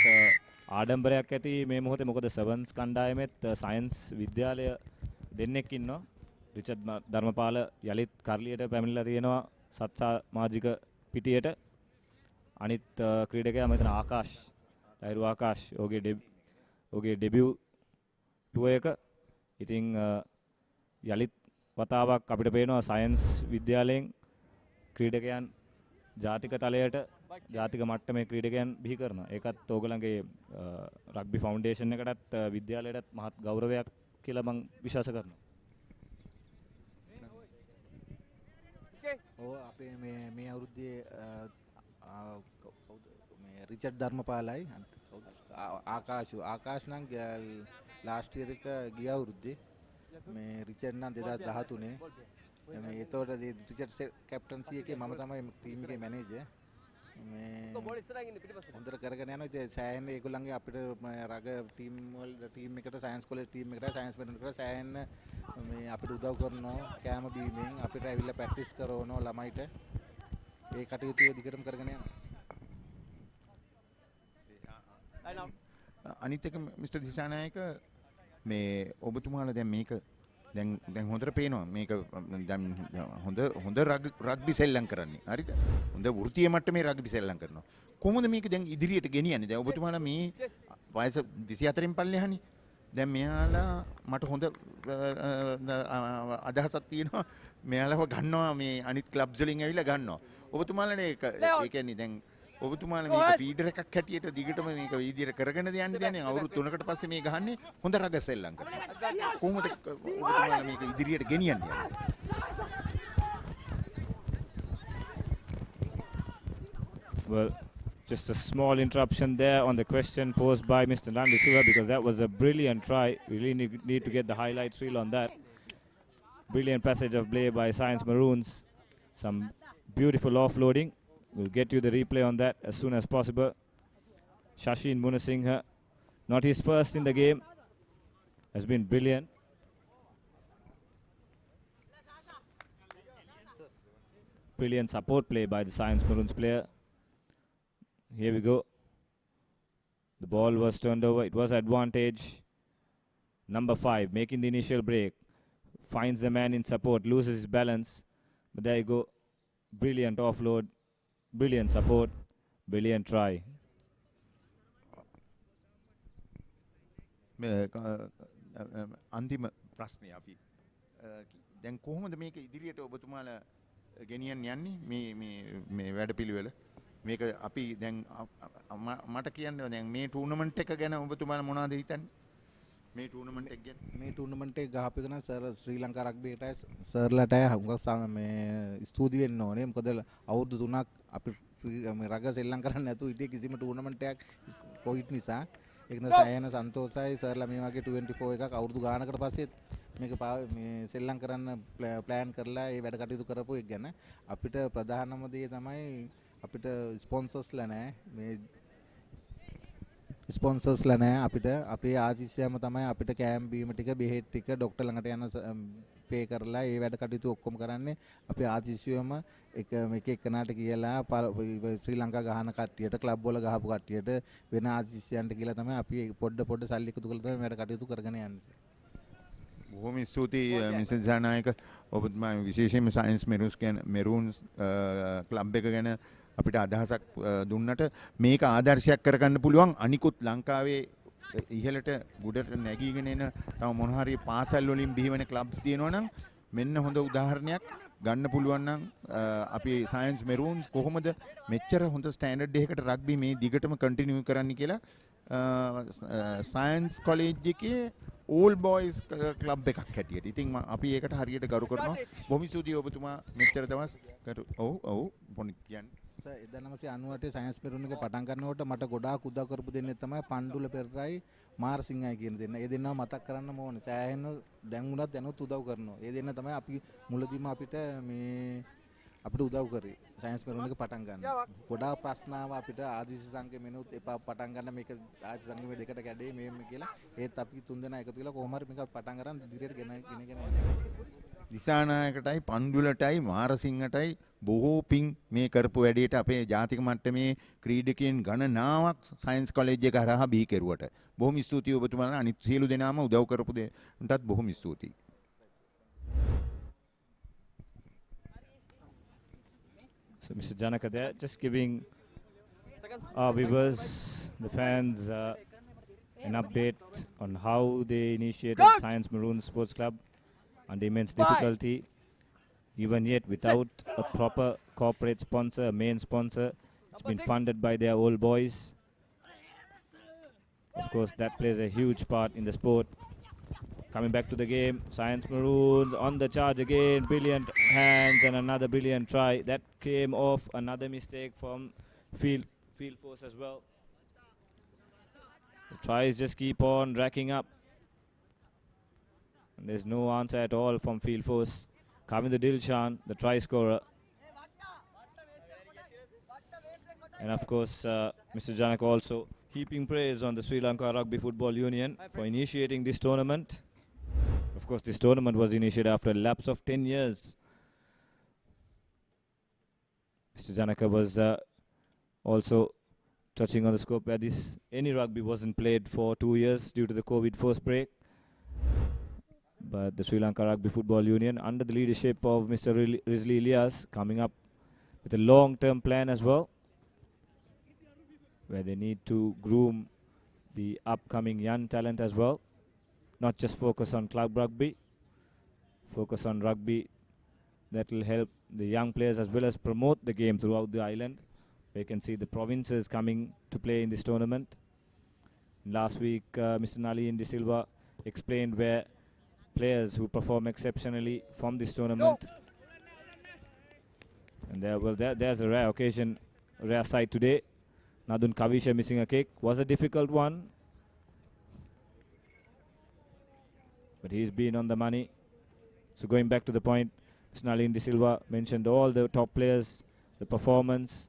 ආඩම්බරයක් ඇති මේ මොහොතේ මොකද sevens කණ්ඩායමෙත් science විද්‍යාලය දෙන්නෙක් ඉන්නවා. Richard Dharmapala යලිත් කරලියට පැමිණලා තියෙනවා සත්සා මාජික පිටියට. අනිත් ක්‍රීඩකයා මෙතන ආකාශ් ටයිරු ආකාශ් ඔහුගේ ඩෙබියු ටුවර් එක. ඉතින් යලිත් වතාවක් අපිට පේනවා සයන්ස් විද්‍යාලයෙන් ක්‍රීඩකයන් ජාතික තලයට ජාතික මට්ටමේ ක්‍රීඩකයන් බිහි කරනවා. ඒකත් ඕගලන්ගේ රග්බි ෆවුන්ඩේෂන් එකටත් විද්‍යාලයටත් මහත් ගෞරවයක් කියලා මම විශ්වාස කරනවා. ඔව් අපේ මේ අවුරුද්දේ රිචඩ් ධර්මපාලයි ආකාශ නම් ලාස්ට් ඉයර් එක ගිය අවුරුද්දේ මේ රිචඩ් නම් 2013 මේ ඒතකොට රිචඩ් කැප්ටන්සි එකේ මම තමයි ටීම් එකේ මැනේජර්. මේ හොඳට කරගෙන යනවා. ඉතින් සෑහෙන ඒගොල්ලන්ගේ අපිට රග ටීම් එකට සයන්ස් කොලේජ් ටීම් එකට සයන්ස් මැරෝන් එකට සෑහෙන මේ අපිට උදව් කරනවා කෑම බීමෙන් අපිට ඇවිල්ලා ප්‍රැක්ටිස් කරවනවා ළමයිට. ඒ කටයුතු දිගටම කරගෙන යනවා. අනිත් එක මිස්ටර් දිසානායක මේ ඔබතුමාලා දැන් මේක දැන් හොඳට පේනවා මේක දැන් හොඳ රග්බි සෙල්ලම් කරන්නේ. හරිද? හොඳ වෘත්තීය මට්ටමේ රග්බි සෙල්ලම් කරනවා. කොහොමද මේක දැන් ඉදිරියට ගෙනියන්නේ? දැන් ඔබතුමාලා මේ වයස 24න් පල්ලෙහානේ. දැන් මෙයාලා මට හොඳ අදහසක් තියෙනවා. මෙයාලව ගන්නවා මේ අනිත් ක්ලබ්ස් වලින් ඇවිල්ලා ගන්නවා. ඔබතුමාලානේ ඒ කියන්නේ දැන් ඔබතුමාලා මේක ෆීඩර් එකක් හැටියට දිගටම මේක විදියට කරගෙන යන්නේ අවුරුදු 3කට පස්සේ මේ ගහන්නේ හොඳ රග සෙල්ලම් කරනවා. කොහොමද ඔබතුමාලා මේක ඉදිරියට ගෙනියන්නේ? Well, just a small interruption there on the question posed by Mr. Nandi Silva, because that was a brilliant try. We really need to get the highlights reel on that. Brilliant passage of play by Science Maroons. Some beautiful offloading. We'll get you the replay on that as soon as possible. Shashin Munasinghe, not his first in the game, has been brilliant. Brilliant support play by the Science Maroons player. Here we go. The ball was turned over. It was advantage. Number 5 making the initial break. Finds the man in support. Loses his balance. But there you go. Brilliant offload. Brilliant support. Brilliant try. අන්තිම ප්‍රශ්නය අපි දැන් කොහොමද මේක ඉදිරියට ඔබතුමාලා ගෙනියන්න යන්නේ මේ වැඩපිළිවෙල මේක අපි දැන් මට කියන්න දැන් මේ ටූර්නමන්ට් එක ගැන ඔබතුමාලා මොනවද හිතන්නේ මේ ටූර්නමන්ට් එක ගැන මේ ටූර්නමන්ට් එක ගහපු එක නම් සර් ශ්‍රී ලංකා රග්බියටයි සර්ලටයි හුඟක් මේ ස්තුති වෙන්න ඕනේ මොකද අවුරුදු 3ක් අපි මේ රග සෙල්ලම් කරන්න නැතුව හිටියේ කිසිම ටූර්නමන්ට් එකක් කොවිඩ් නිසා ඒක නිසා සෑහෙන සන්තෝෂයි සර්ලා මේ වගේ 24 එකක් අවුරුදු ගානකට පස්සේ මේක මේ සෙල්ලම් කරන්න ප්ලෑන් කරලා ඒ වැඩ කටයුතු කරපු එක ගැන අපිට ප්‍රධානම දේ තමයි අපිට ස්පොන්සර්ස්ලා නැහැ මේ ස්පොන්සර්ස්ලා නැහැ අපිට අපේ ආශිෂ්‍යම තමයි අපිට කෑම් බීම ටික බෙහෙත් ටික ડોක්ටර් ළඟට යන පේ කරලා ඒ වැඩ කටයුතු ඔක්කොම කරන්නේ අපේ ආශිෂ්‍යම එක එකනාට කියලා ශ්‍රී ලංකා ගහන කට්ටියට ක්ලබ් වල ගහපු කට්ටියට වෙන ආශිෂ්‍යයන්ට කියලා තමයි අපි පොඩ සල්ලි එකතු කරලා තමයි වැඩ කටයුතු කරගෙන යන්නේ. බොහොම ස්තුතියි මිස්ටර් ජනායක ඔබතුමා විශේෂයෙන්ම සයන්ස් මෙරූන්ස් ක්ලබ් එක ගැන අපිට අදහසක් දුන්නට මේක ආදර්ශයක් කරගන්න පුළුවන් අනිකුත් ලංකාවේ ඉහළට ගුඩට නැගීගෙන එන තව මොන හරි පාසල් වලින් බිහිවෙන ක්ලබ්ස් තියෙනවා නම් මෙන්න හොඳ උදාහරණයක් ගන්න පුළුවන් නම් අපි සයන්ස් මෙරූන්ස් කොහොමද මෙච්චර හොඳ ස්ටෑන්ඩඩ් එකකට රග්බි මේ දිගටම කන්ටිනියු කරන්න කියලා සයන්ස් කොලෙජ් එකේ ඕල් බොයිස් ක්ලබ් එකක් හැටියට. ඉතින් අපි ඒකට හරියට ගරු කරනවා. බොහොම ස්තුතියි ඔබතුමා මෙච්චර දවස් ඔව් පොණි කියන්නේ. සර් 1998 සයන්ස් මෙරූන් එක පටන් ගන්නකොට මට ගොඩාක් උදව් කරපු දෙන්නේ තමයි පණ්ඩුල පෙරරයි මාරසිංහයි කියන දෙන්න. ඒ දෙන්නව මතක් කරන්න ඕනේ. සෑහෙන දැන් උනත් දැනුත් උදව් කරනවා. ඒ දෙන්න තමයි අපි මුලදීම අපිට උදව් කරේ සයන්ස් මෙරූන් එක පටන් ගන්න. ගොඩාක් ප්‍රශ්න ආවා අපිට ආදිසි සංඝ මෙනුත් එපා පටන් ගන්න මේක ආදිසි සංඝ මේ දෙකට කැඩේ මේ කියලා. ඒත් අපි තුන් දෙනා එකතු වෙලා කොහොම හරි මේක පටන් ගන්න ඉදිරියට ගෙනගෙන දිසානායකටයි පන්දුලටයි මාරසිංහටයි බොහෝ පිං මේ කරපු වැඩේට අපේ ජාතික මට්ටමේ ක්‍රීඩකයන් ගණනාවක් සයන්ස් කොලෙජ් එක හරහා බිහි කෙරුවට බොහොම ස්තුතියි ඔබතුමාලා අනිත් සියලු දෙනාම උදව් කරපු දෙන්නටත් බොහොම ස්තුතියි. So Mr. Janaka there just giving our viewers, the fans, an update on how they initiated Science Maroons Sports Club under immense difficulty. Even yet, without a proper corporate sponsor, a main sponsor, it's been funded by their old boys. Of course, that plays a huge part in the sport. Coming back to the game, Science Maroons on the charge again. Brilliant hands and another brilliant try. That came off another mistake from field force as well. The tries just keep on racking up. And there's no answer at all from field force. Kavinder Dilshan, the try scorer. And of course, Mr. Janak also heaping praise on the Sri Lanka Rugby Football Union for initiating this tournament. Of course, this tournament was initiated after a lapse of 10 years. Mr. Janaka was also touching on the scope where any rugby wasn't played for 2 years due to the COVID first break. But the Sri Lanka Rugby Football Union, under the leadership of Mr. Rizli Ilyas, coming up with a long-term plan as well, where they need to groom the upcoming young talent as well. Not just focus on club rugby, focus on rugby that will help the young players as well as promote the game throughout the island. We can see the provinces coming to play in this tournament. Last week, Mr. Nalin De Silva explained where players who perform exceptionally from this tournament. And there's a rare occasion rare sight today. Nadun Kavisha missing a kick was a difficult one, but he's been on the money. So going back to the point, Mr. Nalin De Silva mentioned all the top players, the performance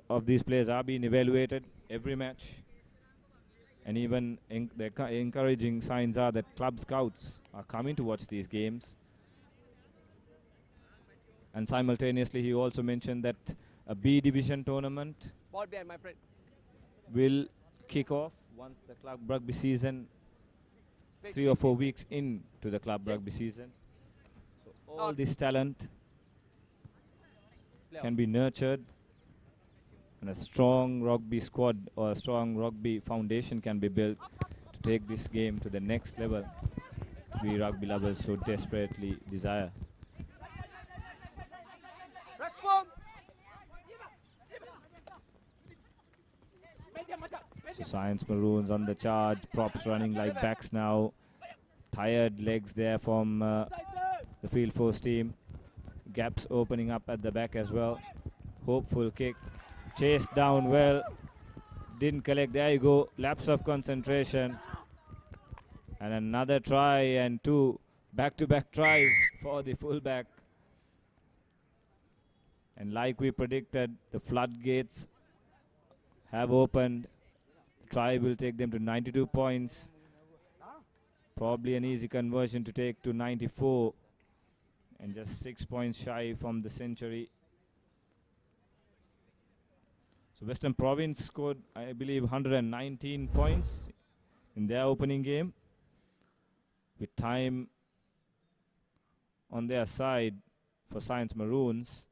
of these players are being evaluated every match. And even the encouraging signs are that club scouts are coming to watch these games. And simultaneously, he also mentioned that a B division tournament Ball behind, my friend. will kick off once the club rugby season, 3 or 4 weeks into the club rugby season. So all this talent can be nurtured, and a strong rugby squad or a strong rugby foundation can be built to take this game to the next level we rugby lovers so desperately desire. So Science Maroons on the charge, props running like backs now. Tired legs there from the field force team. Gaps opening up at the back as well. Hopeful kick. Chased down well. Didn't collect. There you go. Lapse of concentration. And another try and 2 back-to-back tries for the fullback. And like we predicted, the floodgates have opened. The try will take them to 92 points. Probably an easy conversion to take to 94. And just 6 points shy from the century. So Western Province scored, I believe, 119 points in their opening game. With time on their side for Science Maroons,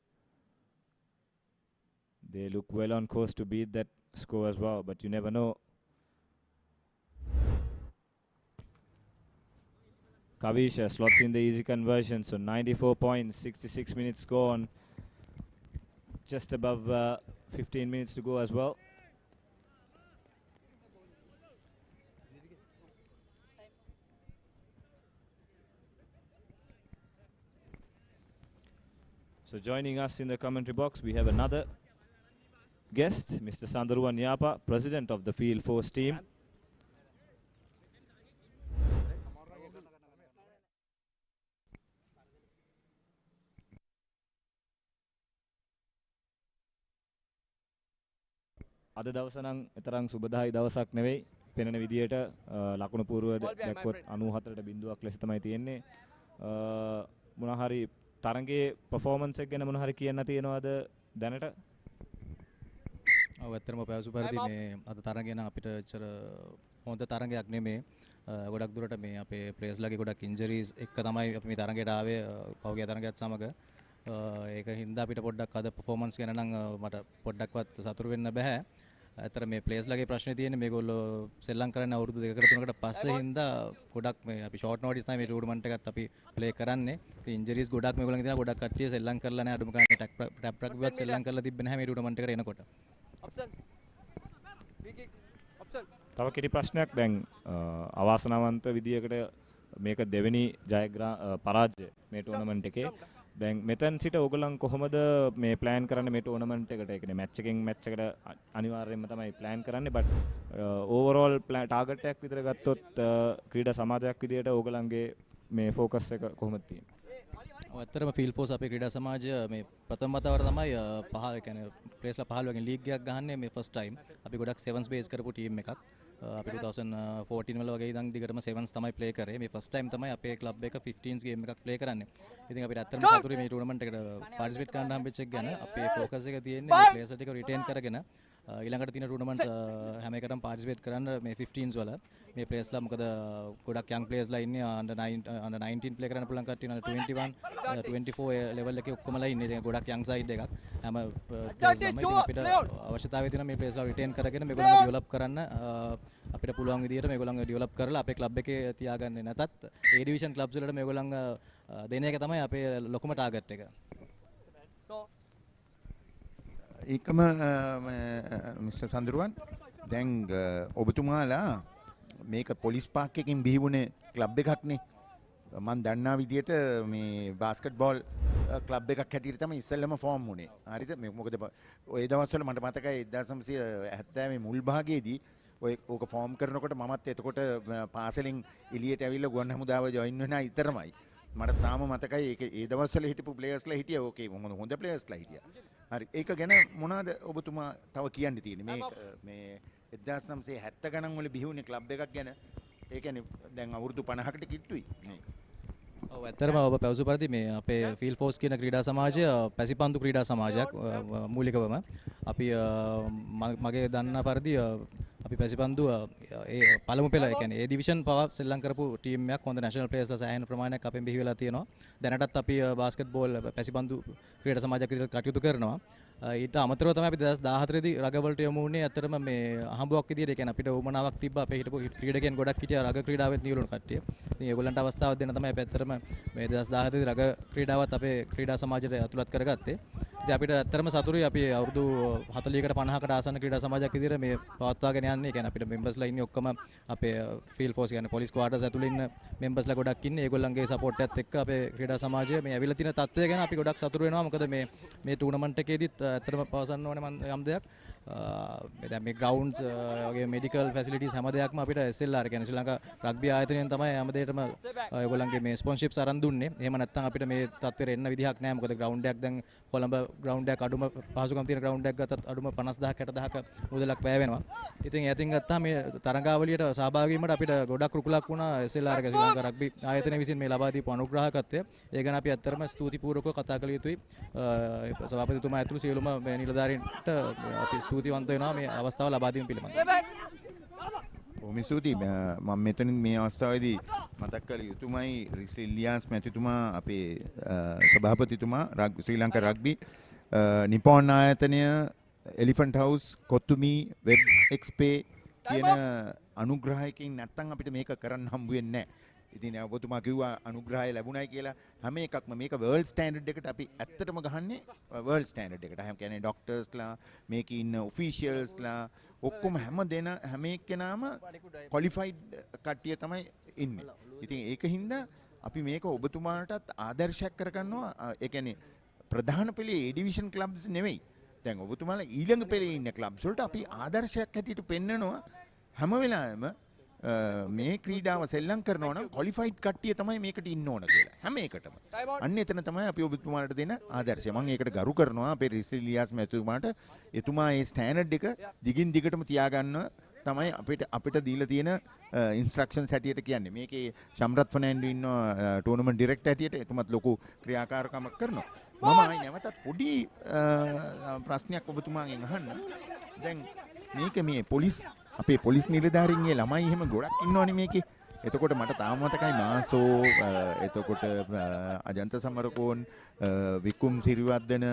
they look well on course to beat that score as well, but you never know. Kavisha slots in the easy conversion, so 94 points, 66 minutes gone. Just above 15 minutes to go as well. So joining us in the commentary box, we have another guest, Mr. Sandaruwan Yapa, president of the Field Force team. අද දවස නම් තරම් සුබදායි දවසක් නෙවෙයි පෙනෙන විදියට ලකුණු පූර්ව දැක්කොත් 94ට බිඳුවක් ලෙස තමයි තියෙන්නේ මොන හරි තරඟයේ performance එක ගැන මොන හරි කියන්න තියෙනවද දැනට ඔව් ඇත්තටම පැවසු පරිදි මේ අද තරඟය නම් අපිට ඇත්තට හොඳ තරඟයක් නෙමෙයි ගොඩක් දුරට මේ අපේ ප්ලේයර්ස් ලගේ ගොඩක් ඉන්ජරිස් එක තමයි අපි මේ තරඟයට ආවේ පහුගිය තරඟයත් සමග ඒක හින්දා අපිට පොඩ්ඩක් අද performance ගැන නම් මට පොඩ්ඩක්වත් සතුටු වෙන්න බෑ ඇත්තට මේ ප්ලේයර්ස් ලගේ ප්‍රශ්නේ තියෙන්නේ මේගොල්ලෝ සෙල්ලම් කරන්නේ අවුරුදු 2කට 3කට පස්සේ හින්දා ගොඩක් මේ අපි ෂෝට් නෝටිස් තමයි මේ ටූර්නමන්ට් එකත් අපි ප්ලේ කරන්නේ ඉතින් ඉන්ජරිස් ගොඩක් මේගොල්ලන්ගේ තියෙනවා ගොඩක් කට්ටිය සෙල්ලම් කරලා නැහැ අඩුම ගානේ ටැප් රග්බිවත් සෙල්ලම් කරලා තිබ්බේ නැහැ මේ ටූර්නමන්ට් එකට එනකොට තව කෙටි ප්‍රශ්නයක් දැන් අවාසනාවන්ත විදියකට මේක දෙවෙනි පරාජය මේ ටූර්නමන්ට් එකේ දැන් මෙතන සිට ඕගොල්ලන් කොහොමද මේ ප්ලෑන් කරන්නේ මේ ටූර්නමන්ට් එකට ඒ කියන්නේ මැච් එකෙන් මැච් එකට අනිවාර්යයෙන්ම තමයි ප්ලෑන් කරන්නේ බට් ඕවර්ऑल ටාගට් එකක් විතර ගත්තොත් ක්‍රීඩා සමාජයක් විදියට ඕගොල්ලන්ගේ මේ ෆෝකස් එක කොහොමද තියෙන්නේ ඔව් ඇත්තටම ෆීල්ඩ් ෆෝස් අපේ ක්‍රීඩා සමාජය මේ ප්‍රථම වතාවට තමයි පහ කියන්නේ ප්ලේස්ලා 15 වගේ ලීග් එකක් ගහන්නේ මේ ෆස්ට් ටයිම් අපි ගොඩක් සෙවන්ස් බේස් කරපු ටීම් එකක් අපි 2014 වල වගේ ඉඳන් දිගටම සෙවන්ස් තමයි ප්ලේ කරේ මේ ෆස්ට් ටයිම් තමයි අපේ ක්ලබ් එක 15s ගේම් එකක් ප්ලේ කරන්නේ ඉතින් අපිට ඇත්තටම සතුටුයි මේ ටූර්නමන්ට් එකට පාටිසිපේට් කරන්න හම්බෙච්ච එක ගැන අපේ ફોකස් එක තියෙන්නේ මේ ප්ලේයර්ස් ටික රිටේන් කරගෙන ඊළඟට තියෙන ටූර්නමන්ට්ස් හැම එකටම පාටිසිපේට් කරන්න මේ 15s වල මේ ප්ලේයර්ස්ලා මොකද ගොඩක් යං ප්ලේයර්ස්ලා ඉන්නේ අnder 19 ප්ලේ කරන්න පුළුවන් කට්ටිය under 21 24 ලෙවල් එකේ ඔක්කොමලා ඉන්නේ ඉතින් ගොඩක් යං සයිඩ් එකක් හැම අපිට අවශ්‍යතාවය තියෙන මේ ප්ලේයර්ස්ලා රිටේන් කරගෙන මේගොල්ලෝ ඩෙවලොප් කරන්න අපිට පුළුවන් විදියට මේගොල්ලන්ව ඩෙවලොප් කරලා අපේ ක්ලබ් එකේ තියාගන්නේ නැතත් ඒ ඩිවිෂන් ක්ලබ්ස් වලට මේගොල්ලන් දෙන එක තමයි අපේ ලොකුම ටාගට් එක. ඒකම මිස්ටර් සඳරුවන් දැන් ඔබතුමාලා මේක පොලිස් පාක් එකකින් බිහි වුණේ ක්ලබ් එකක්නේ මම දන්නා විදියට මේ බාස්කට්බෝල් ක්ලබ් එකක් හැටියට තමයි ඉස්සෙල්ලම ෆෝම් වුණේ. හරිද? මේ මොකද ඔය දවස්වල මට මතකයි 1970 මුල් භාගයේදී ඔය ඕක ෆෝම් කරනකොට මමත් එතකොට පාසලෙන් එළියට ඇවිල්ලා ගුවන් හමුදාව ජොයින් වෙනා ඉතරමයි. මට තාම මතකයි ඒක ඒ දවස්වල හිටපු ප්ලේයර්ස්ලා හිටියා. ඕකේ හොඳ ප්ලේයර්ස්ලා හිටියා. හරි. ඒක ගැන මොනවද ඔබතුමා තව කියන්න තියෙන්නේ? මේ 1970 ගණන් වල බිහි වුණේ ක්ලබ් එකක් ගැන. ඒ කියන්නේ දැන් අවුරුදු 50කට කිට්ටුයි මේක. ඔව් ඇත්තටම ඔබ පැවසු පරිදි මේ අපේ ෆීල්ඩ් ෆෝස් කියන ක්‍රීඩා සමාජය පැසිපන්දු ක්‍රීඩා සමාජයක් මූලිකවම අපි මගේ දන්නා පරිදි අපි පැසිපන්දු ඒ පළමු පෙළ ඒ කියන්නේ ඒ ඩිවිෂන් පවා ශ්‍රී කරපු ටීම් එකක් හොඳ නැෂනල් ප්ලේයර්ස්ලා සෑහෙන ප්‍රමාණයක් අපෙන් බිහි වෙලා තියෙනවා. දැනටත් අපි බාස්කට්බෝල් පැසිපන්දු ක්‍රීඩා සමාජයක් විදිහට කටයුතු කරනවා. ඊට අමතරව තමයි අපි 2014 දී රගවලට යමු වුණේ. ඇත්තටම මේ අහඹුවක් විදිහට ඒ කියන්නේ අපිට උමනාවක් තිබ්බා. අපේ හිටපු ක්‍රීඩකයන් ගොඩක් හිටියා රග ක්‍රීඩාවෙත් නියුලුණු කට්ටිය. ඉතින් ඒගොල්ලන්ට අවස්ථාවක් දෙන්න තමයි අපි ඇත්තටම මේ 2014 දී රග ක්‍රීඩාවත් අපේ ක්‍රීඩා සමාජයට ඇතුළත් කරගත්තේ. ඉතින් අපිට ඇත්තටම සතුටුයි අපි අවුරුදු 40කට 50කට ආසන්න ක්‍රීඩා සමාජයක් විදිහට මේ පවත්වාගෙන යන්නේ. ඒ කියන්නේ අපිට මෙම්බර්ස්ලා ඉන්නේ ඔක්කොම අපේ ෆීල්ඩ් ෆෝස් කියන්නේ පොලිස් ක්වාටර්ස් ඇතුළේ ඉන්න මෙම්බර්ස්ලා ගොඩක් ඉන්නේ. ඒගොල්ලන්ගේ සපෝට් එකත් එක්ක අපේ ක්‍රීඩා සමාජය මේ ඇවිල්ලා තියෙන තත්ත්වය ගැන අපි ගොඩක් සතුටු වෙනවා. මොකද මේ ටූර්නමන්ට් එකේදීත් ඇත්තටම පවසන්න ඕනේ මම යම් දෙයක්. දැන් මේ ග්‍රවුන්ඩ්ස් වගේ මෙඩිකල් ෆැසිලිටිස් හැම දෙයක්ම අපිට SLR කියන්නේ ශ්‍රී ලංකා රග්බි ආයතනයෙන් තමයි හැම දෙයකම ඒගොල්ලන්ගේ මේ ස්පොන්සර්ෂිප්ස් අරන් දුන්නේ. එහෙම නැත්නම් අපිට මේ තත්ත්වෙට එන්න විදිහක් නැහැ. මොකද ග්‍රවුන්ඩ් එකක් දැන් කොළඹ ග්‍රවුන්ඩ් එකක් අඩුම පහසුකම් තියෙන ග්‍රවුන්ඩ් එකක් ගත්තත් අඩුම 50000ක් 60000ක් මුදලක් වැය වෙනවා. ඉතින් ඒතින් ගත්තාම මේ තරඟාවලියට සහභාගී වීමට අපිට ගොඩක් රුකුලක් වුණා SLR එක ශ්‍රී ලංකා රග්බි ආයතනය විසින් මේ ලබා දීපු අනුග්‍රහකත්වය. ඒ ගැන අපි ඇත්තටම ස්තුතිපූර්වකව කතා කළ යුතුයි. සභාපතිතුමා ඇතුළු සියලුම මේ නිලධාරීන්ට අපි ස්තුතිවන්ත වෙනවා මේ අවස්ථාව ලබා දීම පිළිබඳව. බොහොම ස්තුතියි. මම මෙතනින් මේ අවස්ථාවේදී මතක් කළ යුතුමයි රිස්ලි ඉලියාස් මැතිතුමා අපේ සභාපතිතුමා ශ්‍රී ලංකා රග්බි නිපොන් ආයතනය එලිෆන්ට් හවුස් කොත්තුමි වෙබ් එක්ස්පේ කියන අනුග්‍රහයකින් නැත්තම් අපිට මේක කරන්න හම්බ වෙන්නේ නැහැ. ඉතින් ඔබතුමා කිව්වා අනුග්‍රහය ලැබුණයි කියලා. හැම එකක්ම මේක වර්ල්ඩ් ස්ටෑන්ඩඩ් එකට අපි ඇත්තටම ගහන්නේ වර්ල්ඩ් ස්ටෑන්ඩඩ් එකට. හැම කියන්නේ ડોක්ටර්ස්ලා මේකේ ඉන්න ඔෆිෂියල්ස්ලා ඔක්කොම හැම එක්කෙනාම ක්වොලිෆයිඩ් කට්ටිය තමයි ඉන්නේ. ඉතින් ඒකින්ද අපි මේක ඔබතුමාටත් ආදර්ශයක් කරගන්නවා. ඒ කියන්නේ ප්‍රධාන පෙළේ A ඩිවිෂන් ක්ලබ්ස් නෙවෙයි. දැන් ඔබතුමාලා ඊළඟ පෙළේ ඉන්න ක්ලබ්ස් වලට අපි ආදර්ශයක් හැටියට පෙන්නනවා හැම වෙලාවෙම මේ ක්‍රීඩාව සෙල්ලම් කරනවා නම් ක්වොලිෆයිඩ් කට්ටිය තමයි මේකට ඉන්න ඕන කියලා හැම එකටම. අන්න එතන තමයි අපි ඔබතුමාලට දෙන ආදර්ශය. මම ඒකට ගරු කරනවා අපේ රිස්ලි ඉලියාස් මැතිතුමාට. එතුමා මේ ස්ටෑන්ඩඩ් එක දිගින් දිගටම තියාගන්න තමයි අපිට දීලා තියෙන ඉන්ස්ට්‍රක්ෂන්ස් හැටියට කියන්නේ. මේකේ ශම්රත් ෆර්නෑන්ඩෝ ඉන්නවා ටූර්නමන්ට් ඩිරෙක්ටර් හැටියට. එතුමත් ලොකු ක්‍රියාකාරකමක් කරනවා. මම ආයි නැවතත් පොඩි ප්‍රශ්නයක් ඔබතුමාගෙන් අහන්න. දැන් මේක මේ අපේ පොලිස් නිලධාරීන්ගේ ළමයි එහෙම ගොඩක් ඉන්නවනේ මේකේ. එතකොට මට තාම මතකයි මාසෝ එතකොට අජන්ත සමරකෝන් විකුම් සිරිවර්ධන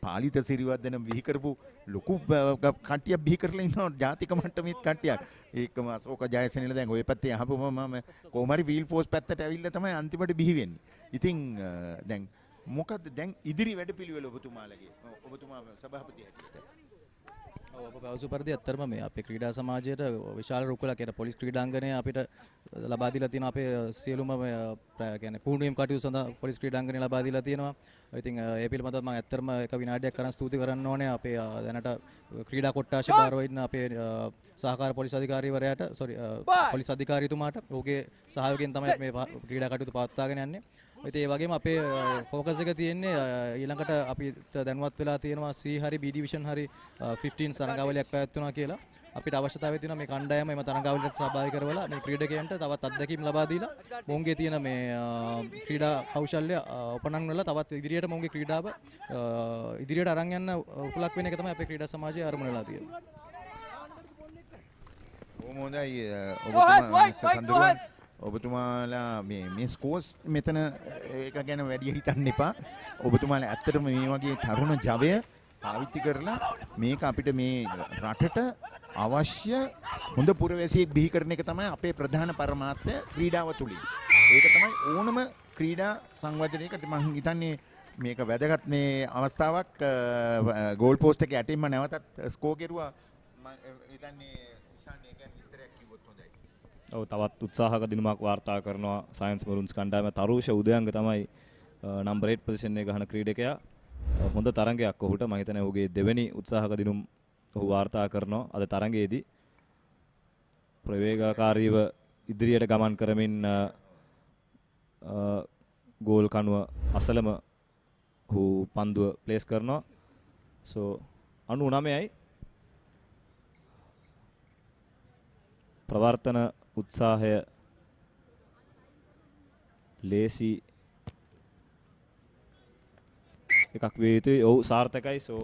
පාලිත සිරිවර්ධන බිහි කරපු ලොකු කට්ටියක් බිහි කරලා ඉන්නවා ජාතික මට්ටමේ කට්ටියක්. ඒකම අශෝක ජයසේනල දැන් ওই පැත්තේ අහපුවම මම කොහොමරි ෆීල්ඩ් ෆෝස් පැත්තට ඇවිල්ලා තමයි අන්තිමට බිහි වෙන්නේ. ඉතින් දැන් මොකද්ද දැන් ඉදිරි වැඩපිළිවෙල ඔබතුමාලගේ ඔබතුමා සභාපති හැටියට? ඔබ පැවසු පරිදි ඇත්තටම මේ අපේ ක්‍රීඩා සමාජයට විශාල රුකුලක් කියන පොලිස් ක්‍රීඩාංගණය අපිට ලබා දීලා තියෙනවා. අපේ සියලුම කියන්නේ පුහුණුවීම් කටයුතු සඳහා පොලිස් ක්‍රීඩාංගණය ලබා දීලා තියෙනවා. ඉතින් ඒ පිළිබඳව මම ඇත්තටම එක විනාඩියක් කරන් ස්තුති කරන්න ඕනේ අපේ දැනට ක්‍රීඩා කොට්ටාශ භාරව ඉන්න අපේ සහකාර පොලිස් අධිකාරීවරයාට පොලිස් අධිකාරීතුමාට ඔහුගේ සහයෝගයෙන් තමයි මේ ක්‍රීඩා කටයුතු පවත්වාගෙන යන්නේ. ඉතින් ඒ වගේම අපේ ફોකස් එක තියෙන්නේ ඊළඟට අපිට දැනුවත් වෙලා තියෙනවා C හරි B ඩිවිෂන් හරි 15 තරඟාවලියක් පැවැත්වුණා කියලා. අපිට අවශ්‍යතාවය තියෙනවා මේ කණ්ඩායම එම තරඟාවලියට සහභාගී කරවලා මේ ක්‍රීඩකයන්ට තවත් අත්දැකීම් ලබා දීලා මොවුන්ගේ තියෙන මේ ක්‍රීඩා කෞශල්‍ය උපනං වල තවත් ඉදිරියට මොවුන්ගේ ක්‍රීඩාව ඉදිරියට අරන් යන්න උපලක් වෙන එක තමයි අපේ ක්‍රීඩා සමාජයේ අරමුණ වෙලා තියෙන්නේ. බොහොම හොඳයි ඔබතුමා ඔබතුමාලා මේ ස්කෝර්ස් මෙතන ඒක ගැන වැඩි හිතන්න එපා. ඔබතුමාලා ඇත්තටම මේ වගේ තරුණ ජවය පාවිච්චි කරලා මේක අපිට මේ රටට අවශ්‍ය හොඳ පුරවැසියෙක් බිහි කරන එක තමයි අපේ ප්‍රධාන පරමාර්ථය ක්‍රීඩාව තුලින්. ඒක තමයි ඕනම ක්‍රීඩා සංවර්ධනයකට මම හිතන්නේ මේක වැදගත් මේ අවස්ථාවක්. ගෝල් පෝස්ට් එකේ යටින්ම නැවතත් ස්කෝර් කෙරුවා. මම හිතන්නේ තවත් උත්සාහක දිනමක් වාර්තා කරනවා සයන්ස් මරුන්ස් කණ්ඩායම. තරුෂ උදයංග තමයි number 8 position එක ගහන ක්‍රීඩකයා හොඳ තරඟයක් ඔහුට මම හිතන්නේ ඔහුගේ දෙවෙනි උත්සාහක දිනුම් ඔහු වාර්තා කරනවා අද තරඟයේදී ප්‍රවේගකාරීව ඉදිරියට ගමන් කරමින් ගෝල් කණුව අසලම ඔහු පන්දුව ප්ලේස් කරනවා so 99යි ප්‍රවර්තන උත්සාහය ලේසි එකක් වේ යුතුයි ඔව් සාර්ථකයි so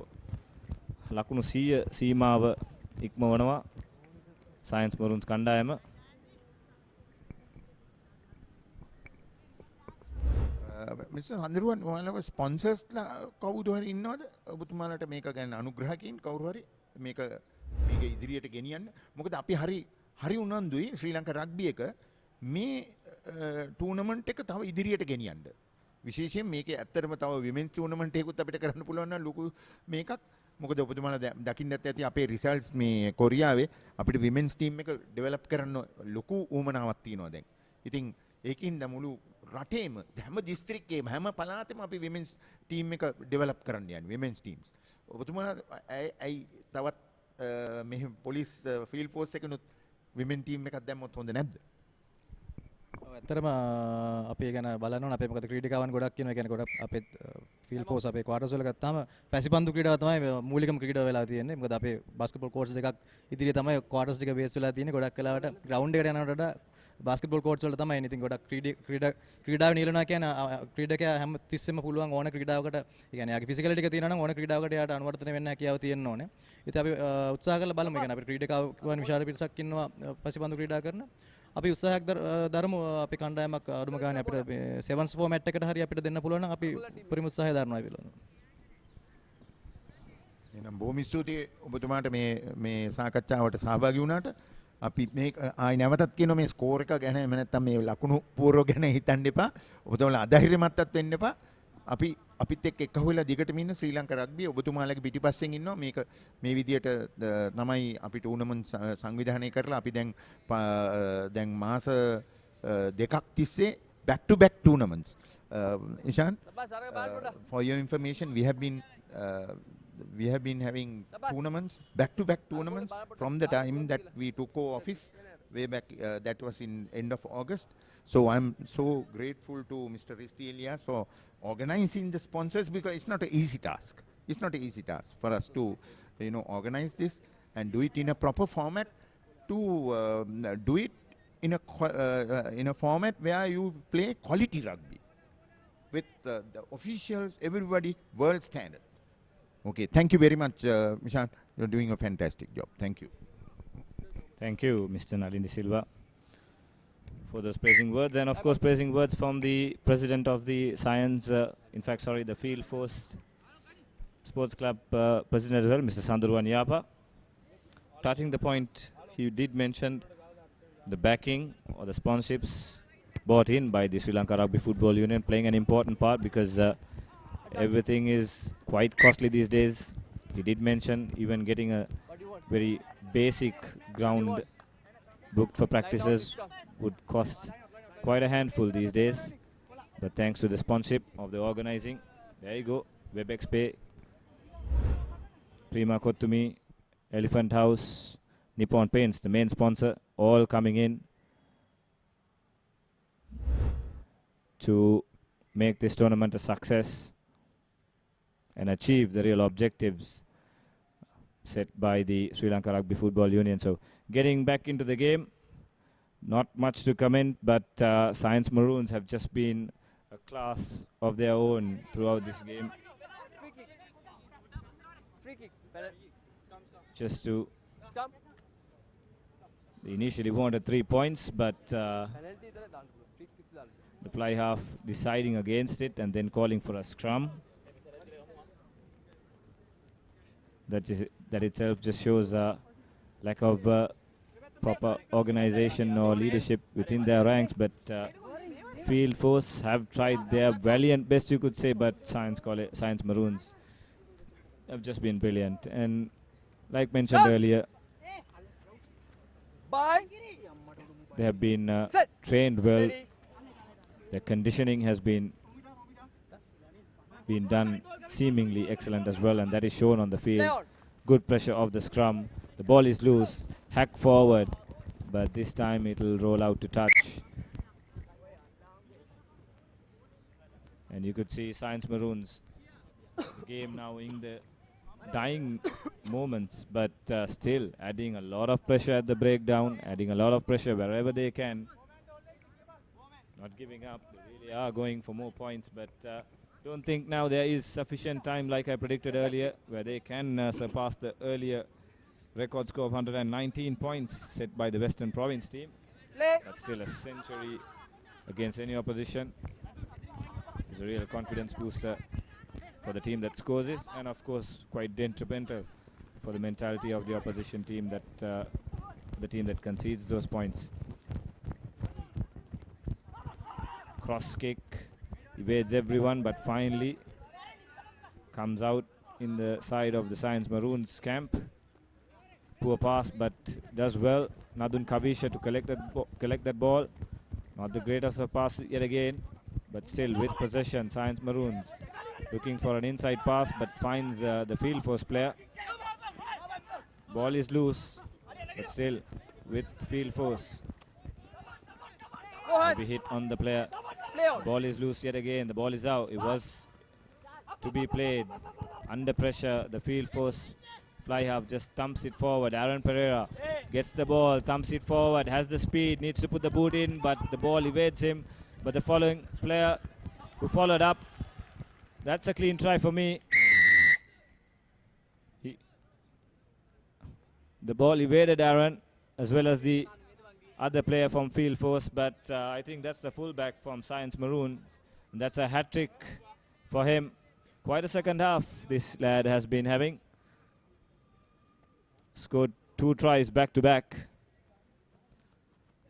ලකුණු 100 සීමාව ඉක්මවනවා සයන්ස් මරූන්ස් කණ්ඩායම මිස්ටර් හඳුරුවන් ඔයාලව ස්පොන්සර්ස්ලා කවුරු හරි ඉන්නවද ඔබතුමාලට මේක ගැන අනුග්‍රහකින් කවුරු හරි මේක ඉදිරියට ගෙනියන්න මොකද අපි හරි උනන්දුයි ශ්‍රී ලංකා රග්බි එක මේ ටූර්නමන්ට් එක තව ඉදිරියට ගෙනියන්න විශේෂයෙන් මේකේ ඇත්තටම තව විමෙන්ස් ටූර්නමන්ට් එකකුත් අපිට කරන්න පුළුවන් නම් ලොකු මේකක් මොකද ඔබතුමාලා දකින්නත් ඇති අපේ රිසල්ට්ස් මේ කොරියාවේ අපිට විමෙන්ස් ටීම් එක ඩෙවලොප් කරන්න ලොකු උවමනාවක් තියෙනවා දැන්. ඉතින් ඒකින්ද මුළු රටේම හැම දිස්ත්‍රික්කයේම හැම පළාතෙම අපි විමෙන්ස් ටීම් එක ඩෙවලොප් කරන්න යන්නේ විමෙන්ස් ටීම්ස්. ඔබතුමාලා ඇයි තවත් මෙහෙම පොලිස් ෆීල්ඩ් ෆෝස් එකනොත් විමෙන් ටීම් එකක් දැම්මොත් හොඳ නැද්ද? ඇත්තටම අපි ගැන බලන්න ඕන අපේ මොකද ක්‍රීඩිකාවන් ගොඩක් ඉන්නවා කියන්නේ ගොඩක් අපේ ෆීල්ඩ් ෆෝස් අපේ ක්වාටර්ස් වල ගත්තාම පැසිපන්දු ක්‍රීඩාව තමයි මූලිකම ක්‍රීඩාව වෙලා තියෙන්නේ මොකද අපේ බාස්කට්බෝල් කෝර්ට්ස් දෙකක් ඉදිරියේ තමයි ක්වාටර්ස් ටික බේස් වෙලා තියෙන්නේ ගොඩක් වෙලාවට ග්‍රවුන්ඩ් එකට යනකොට වඩා බාස්කට්බෝල් කෝර්ට්ස් වල තමයි ඉතින් ගොඩක් ක්‍රීඩාව නියලනවා කියන්නේ ක්‍රීඩකයා හැම තිස්සෙම පුළුවන් ඕන ක්‍රීඩාවකට ඒ කියන්නේ යාගේ ෆිසිකැලිටි එක තියෙනවා නම් ඕන ක්‍රීඩාවකට යාට අනුවර්තනය වෙන්න හැකියාව තියෙන්න ඕනේ ඉතින් අපි උත්සාහ කරලා බලමු ඒ කියන්නේ අපේ ක්‍රීඩකාවන් විශාල පිරිසක් ඉන්නවා පැසිපන්දු ක්‍රීඩා කරන අපි උත්සාහයක් දරමු අපි කණ්ඩායමක් අඩුම ගානේ අපිට සෙවන්ස් ෆෝමැට් එකට හරි අපිට දෙන්න පුළුවන් නම් අපි පරිම උත්සාහය දරනවා ඒ පිළිබඳව. එහෙනම් බොහොම ස්තුතියි ඔබතුමාට මේ සාකච්ඡාවට සහභාගී වුණාට අපි මේ ආයි නැවතත් කියනවා මේ ස්කෝර් එක ගැන එහෙම නැත්නම් මේ ලකුණු පූර්ව ගැන හිතන්න එපා. ඔබතුමාලා අධෛර්යමත්වත් වෙන්න එපා. අපිත් එක්ක එකහුවෙලා දිගටම ඉන්න ශ්‍රී ලංකා රග්බිය ඔබතුමාලගේ පිටිපස්සෙන් ඉන්නවා මේක මේ විදියට තමයි අපි ටූර්නමන්ට් සංවිධානය කරලා අපි දැන් මාස දෙකක් තිස්සේ back to back tournaments Ishan for your information we have been having tournaments back to back tournaments from the time that we took office way back that was in end of August so I'm so grateful to Mr. Risti Elias for organizing the sponsors because it's not an easy task for us to organize this and do it in a proper format to do it in a format where you play quality rugby with the officials everybody world standard. Okay, thank you very much Mishan, you're doing a fantastic job. Thank you Mr. Nalini Silva for those praising words and of course praising words from the president of the the Field Force Sports Club president as well, Mr. Sandurwan Yapa. Touching the point, he did mention the backing or the sponsorships brought in by the Sri Lanka Rugby Football Union playing an important part because everything is quite costly these days. He did mention even getting a very basic ground booked for practices would cost quite a handful these days, but thanks to the sponsorship of the organizing, there you go, WebEx Pay, Prima Kottumi, Elephant House, Nippon Paints, the main sponsor, all coming in to make this tournament a success and achieve the real objectives set by the Sri Lanka Rugby Football Union. So getting back into the game, not much to comment, but Science Maroons have just been a class of their own throughout this game. Free kick. Just to they initially wanted 3 points, but the fly half deciding against it and then calling for a scrum. That itself just shows a lack of proper organization or leadership within their ranks, but Field Force have tried their valiant best, you could say, but Science Maroons have just been brilliant. And like mentioned earlier, they have been trained well. Their conditioning has been been done seemingly excellent as well, and that is shown on the field. Good pressure of the scrum. The ball is loose. Hack forward, but this time it will roll out to touch. And you could see Science Maroons, the game now in the dying moments, but still adding a lot of pressure at the breakdown, adding a lot of pressure wherever they can. Not giving up. They really are going for more points, but don't think now there is sufficient time, like I predicted earlier, where they can surpass the earlier record score of 119 points set by the Western Province team. That's still a century against any opposition. It's a real confidence booster for the team that scores this, and of course quite detrimental for the mentality of the opposition team, that the team that concedes those points. Cross kick, evades everyone, but finally comes out in the side of the Science Maroons camp. Poor pass, but does well. Nadun Kavisha to collect that ball. Not the greatest of passes yet again, but still with possession. Science Maroons looking for an inside pass, but finds the field force player. Ball is loose, but still with field force. Maybe hit on the player. Ball is loose yet again. The ball is out. It was to be played under pressure. The field force fly half just thumps it forward. Aaron Pereira gets the ball, thumps it forward, has the speed, needs to put the boot in, but the ball evades him. But the following player who followed up, that's a clean try for me. The ball evaded Aaron as well as the other player from field force, but I think that's the fullback from Science Maroons. And that's a hat-trick for him. Quite a second half this lad has been having. Scored 2 tries back to back,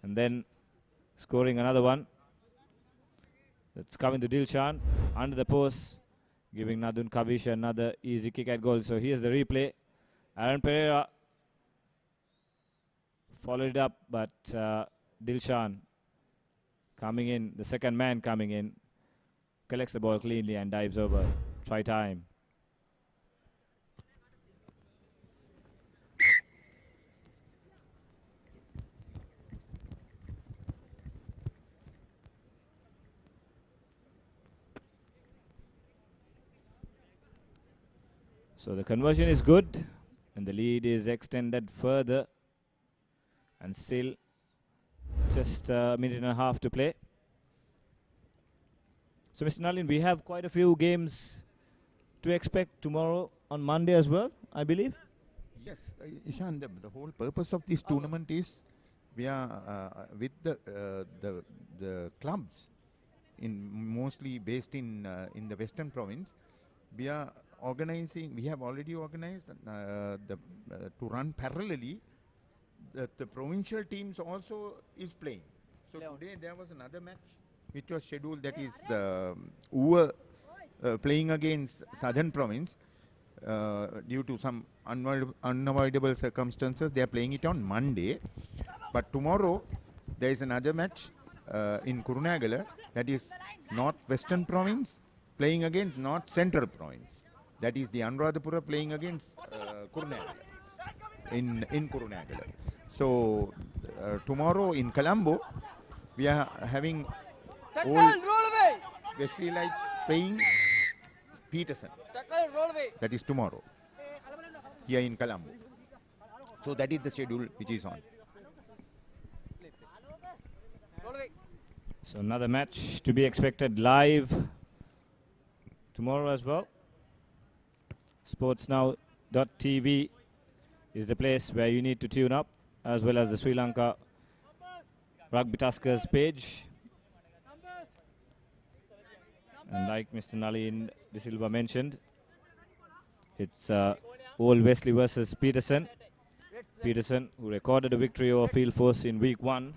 and then scoring another one. That's coming to Dilshan under the post, giving Nadun Kavisha another easy kick at goal. So here's the replay. Aaron Pereira followed it up, but Dilshan coming in, the second man coming in, collects the ball cleanly and dives over. Try time. So the conversion is good, and the lead is extended further, and still just a minute and a half to play. So Mr. Nalin, we have quite a few games to expect tomorrow on Monday as well, I believe. Yes, Ishan, the whole purpose of this tournament is we are with the clubs, mostly based in the Western Province. We are organizing. We have already organized to run parallelly. The provincial teams also is playing. So today there was another match which was scheduled. That is Uva playing against Southern Province. Due to some unavoidable circumstances, they are playing it on Monday. But tomorrow there is another match in Kurunagala, that is North Western Province playing against North Central Province. That is the Anuradhapura playing against Kurunagala in Kurunagala. So tomorrow in Colombo we are having all Wesley Lights playing Peterson. That is tomorrow here in Colombo. So that is the schedule which is on. So another match to be expected live tomorrow as well. Sportsnow.tv is the place where you need to tune up, as well as the Sri Lanka Rugby Tuskers page. And like Mr. Nalin De Silva mentioned, it's Old Wesley versus Peterson. Peterson, who recorded a victory over Field Force in week 1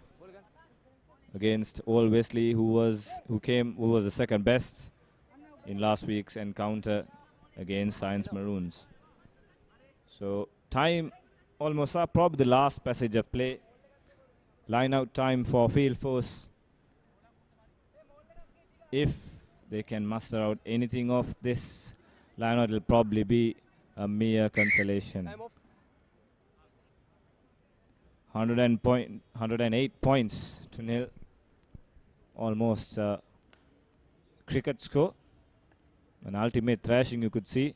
against Old Wesley, who was the second best in last week's encounter against Science Maroons. So time almost up, probably the last passage of play. Line out time for Field Force. If they can muster out anything of this line, it'll probably be a mere consolation. 108 points to nil. Almost cricket score. An ultimate thrashing, you could see.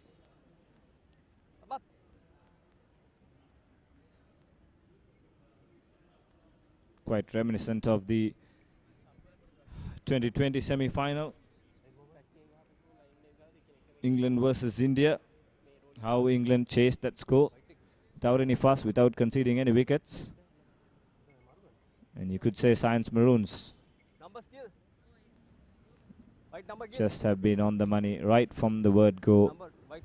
Quite reminiscent of the 2020 semi-final. England versus India. How England chased that score without any fuss, without conceding any wickets. And you could say Science Maroons just have been on the money right from the word go.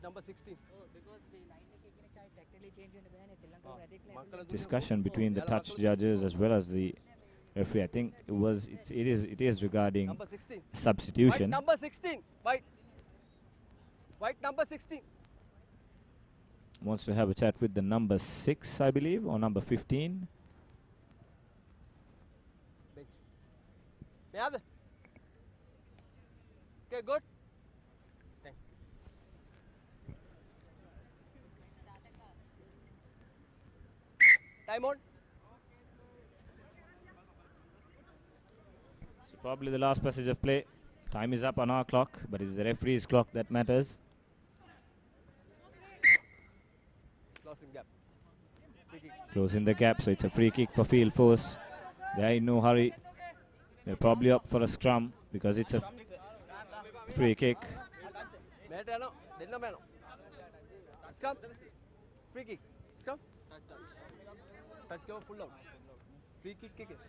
Number 16. Discussion between the touch judges as well as the referee. I think it is regarding substitution. White number 16. White number 16. Wants to have a chat with the number 6, I believe, or number 15. Bench. Okay, good. Thanks. Time on. So probably the last passage of play. Time is up on our clock, but it's the referee's clock that matters. Closing gap. Closing the gap, so it's a free kick for field force. They are in no hurry. They'll probably opt for a scrum because it's a free kick. Scrum. Free kick. Scrum. Touch go full out. Free kick, kick it.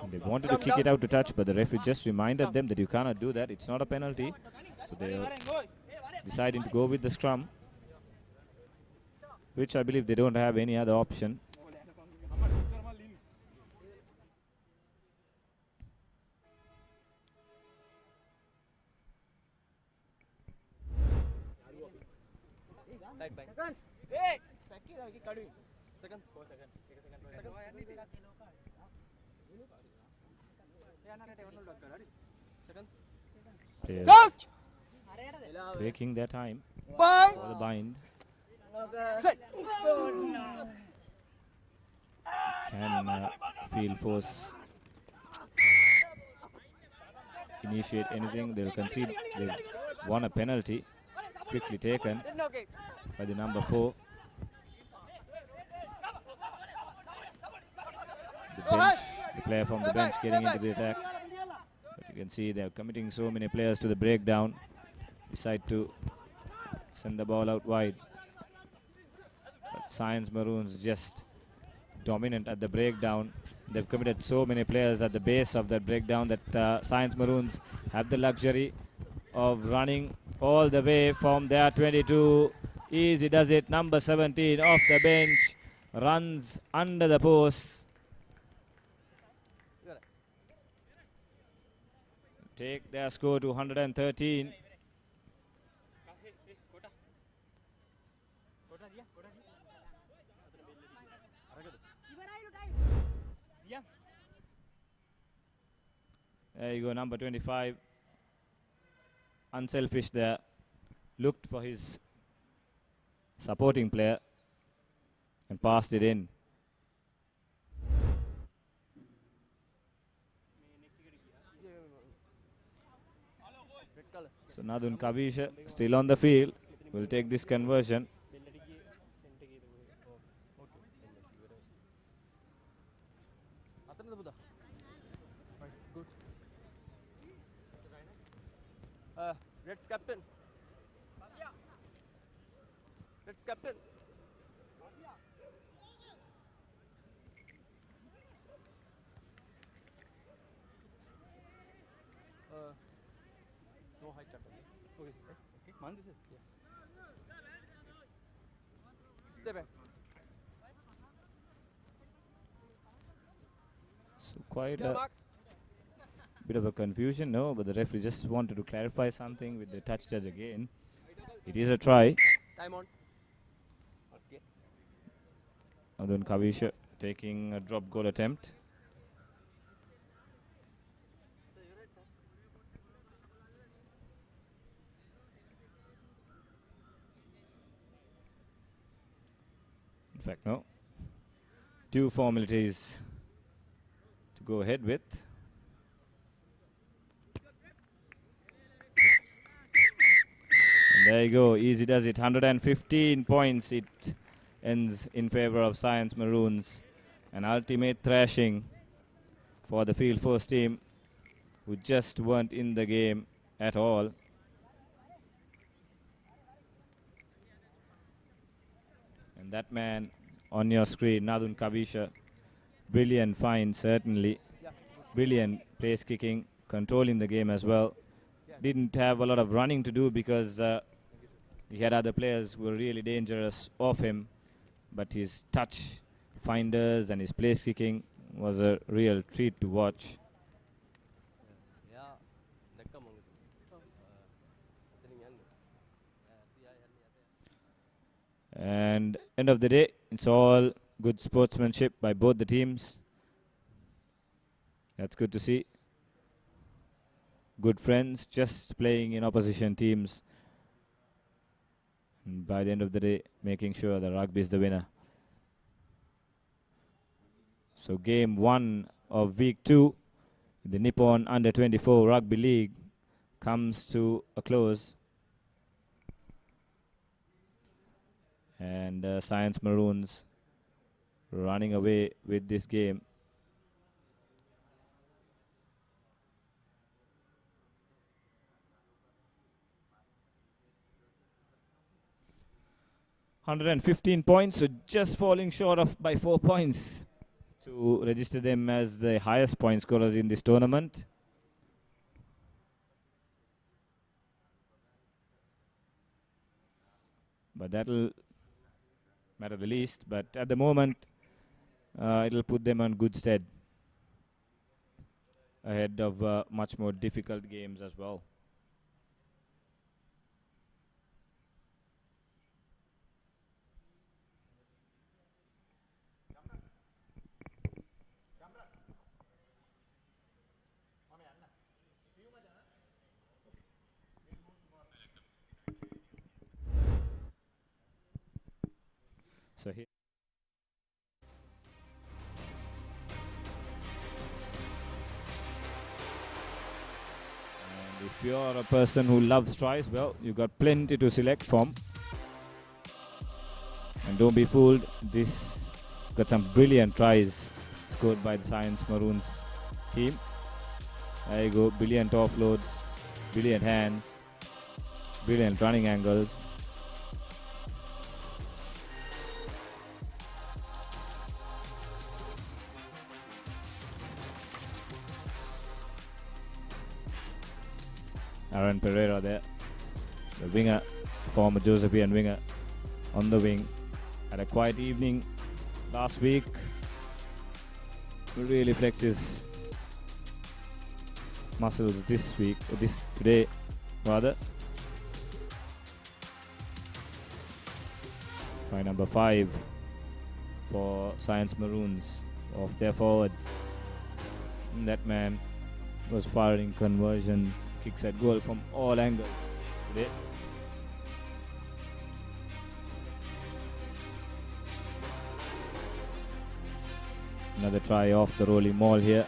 And they wanted to kick it out to touch, but the referee just reminded them that you cannot do that. It's not a penalty. So they are deciding to go with the scrum, which I believe they don't have any other option. Seconds. Hey! Seconds. 4 seconds. Players Coach! taking their time Bind. for the bind. Set. Can field force initiate anything? They'll concede. They've won a penalty. Quickly taken by the number 4. The bench, the player from the bench getting into the attack. But you can see they're committing so many players to the breakdown. Decide to send the ball out wide. But Science Maroons just dominant at the breakdown. They've committed so many players at the base of that breakdown that Science Maroons have the luxury of running all the way from their 22. Easy does it. Number 17 off the bench. Runs under the post. Take their score to 113. There you go, number 25. Unselfish there. Looked for his supporting player and passed it in. So Nadun Kavisha still on the field. Will take this conversion. Red's captain. Red's captain. No high captain. Okay. Okay. Man this is. Yeah. Stay back. So quite a bit of a confusion, no, but the referee just wanted to clarify something with the touch judge again. It is a try. Time on. Okay. Adun Kavisha taking a drop goal attempt. fact, no. Two formalities to go ahead with. And there you go, easy does it. 115 points. It ends in favor of Science Maroons. An ultimate thrashing for the field force team, who just weren't in the game at all. And that man on your screen, Nadun Kavisha, brilliant find, certainly. Brilliant place kicking, controlling the game as well. Didn't have a lot of running to do because he had other players who were really dangerous off him. But his touch finders and his place kicking was a real treat to watch. And end of the day, it's all good sportsmanship by both the teams. That's good to see. Good friends, just playing in opposition teams. And by the end of the day, making sure the rugby is the winner. So game 1 of week 2, the Nippon Under-24 Rugby League comes to a close. And Science Maroons running away with this game. $115 points, so just falling short of by 4 points to register them as the highest point scorers in this tournament. But that'll matter the least. But at the moment, it'll put them on good stead ahead of much more difficult games as well. So here. And if you're a person who loves tries, well, you've got plenty to select from. And don't be fooled, this got some brilliant tries scored by the Science Maroons team. There you go, brilliant offloads, brilliant hands, brilliant running angles. Aaron Pereira there, the winger, former Josephian winger on the wing. Had a quiet evening last week. Really flexed his muscles this week, or today rather. Try number 5 for Science Maroons of their forwards. And that man was firing conversions, kicks at goal from all angles today. Another try off the rolling maul here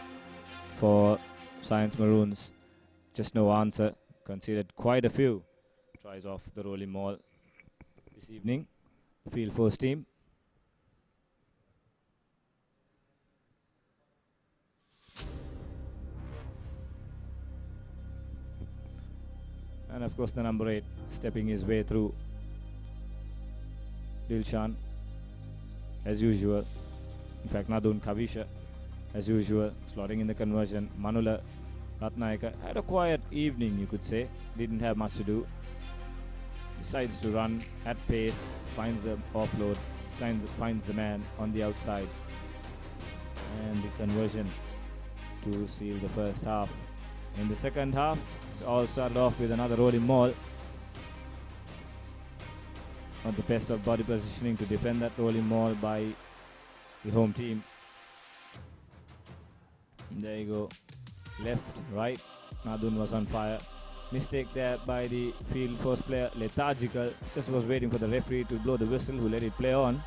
for Science Maroons. Just no answer. Conceded quite a few tries off the rolling maul this evening. The field force team. And of course the number 8 stepping his way through. Dilshan, as usual. In fact, Nadun Kavisha, as usual, slotting in the conversion. Manula Ratnayaka had a quiet evening, you could say. Didn't have much to do. Decides to run at pace, finds the offload, finds the man on the outside. And the conversion to seal the first half. In the second half, it's all started off with another rolling maul. Not the best of body positioning to defend that rolling maul by the home team. And there you go. Left, right. Nadun was on fire. Mistake there by the field force player. Lethargical. Just was waiting for the referee to blow the whistle, who let it play on.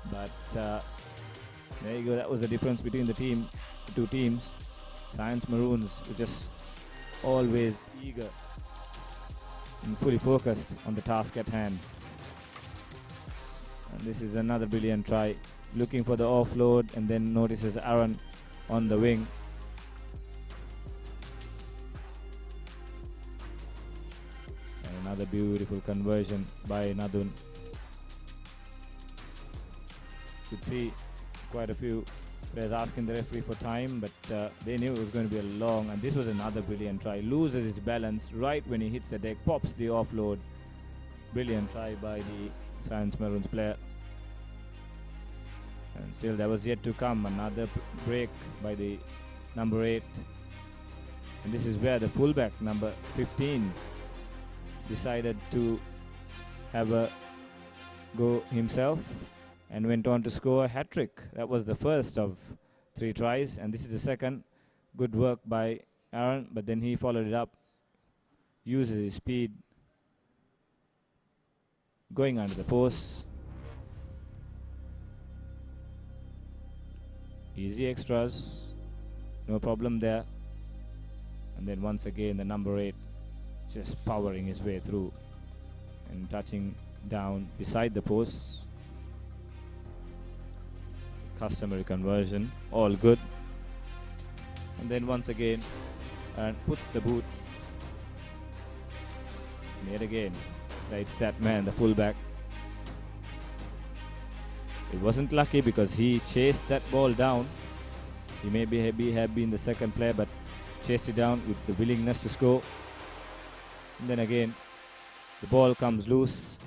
But there you go. That was the difference between the two teams. Science Maroons were just always eager and fully focused on the task at hand. And this is another brilliant try. Looking for the offload and then notices Aaron on the wing. And another beautiful conversion by Nadun. Could see quite a few players asking the referee for time, but they knew it was going to be a long, and this was another brilliant try. Loses his balance right when he hits the deck, pops the offload. Brilliant try by the Science Maroons player. And still there was yet to come another break by the number 8. And this is where the fullback, number 15, decided to have a go himself and went on to score a hat-trick. That was the first of 3 tries, and this is the second. Good work by Aaron, but then he followed it up, uses his speed, going under the post. Easy extras, no problem there. And then once again the number 8 just powering his way through and touching down beside the post. Customary conversion, all good. And then once again puts the boot. And yet again, it's that man, the fullback. It wasn't lucky because he chased that ball down. He may have been the second player, but chased it down with the willingness to score. And then again, the ball comes loose.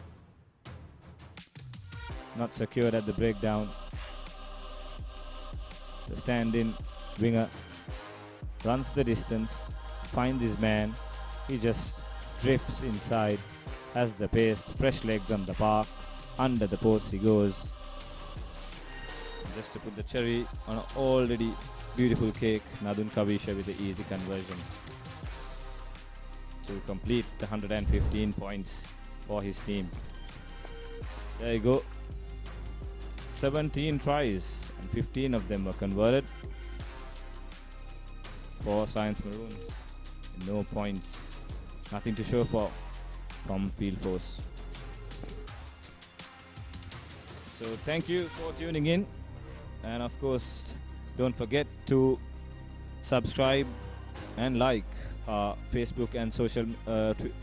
Not secured at the breakdown. The stand-in winger runs the distance, finds his man. He just drifts inside, has the pace, fresh legs on the park. Under the post he goes. Just to put the cherry on an already beautiful cake, Nadun Kavisha with the easy conversion to complete the 115 points for his team. There you go. 17 tries and 15 of them were converted for Science Maroons. No points, nothing to show for from field force. So thank you for tuning in. And of course, don't forget to subscribe and like our Facebook and social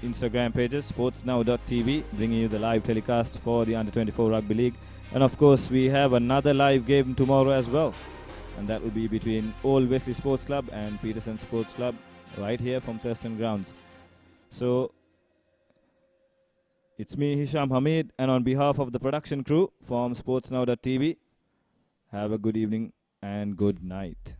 Instagram pages, sportsnow.tv, bringing you the live telecast for the Under-24 Rugby League. And of course, we have another live game tomorrow as well. And that will be between Old Wesley Sports Club and Peterson Sports Club, right here from Thurston Grounds. So, it's me, Hisham Hamid, and on behalf of the production crew from sportsnow.tv, have a good evening and good night.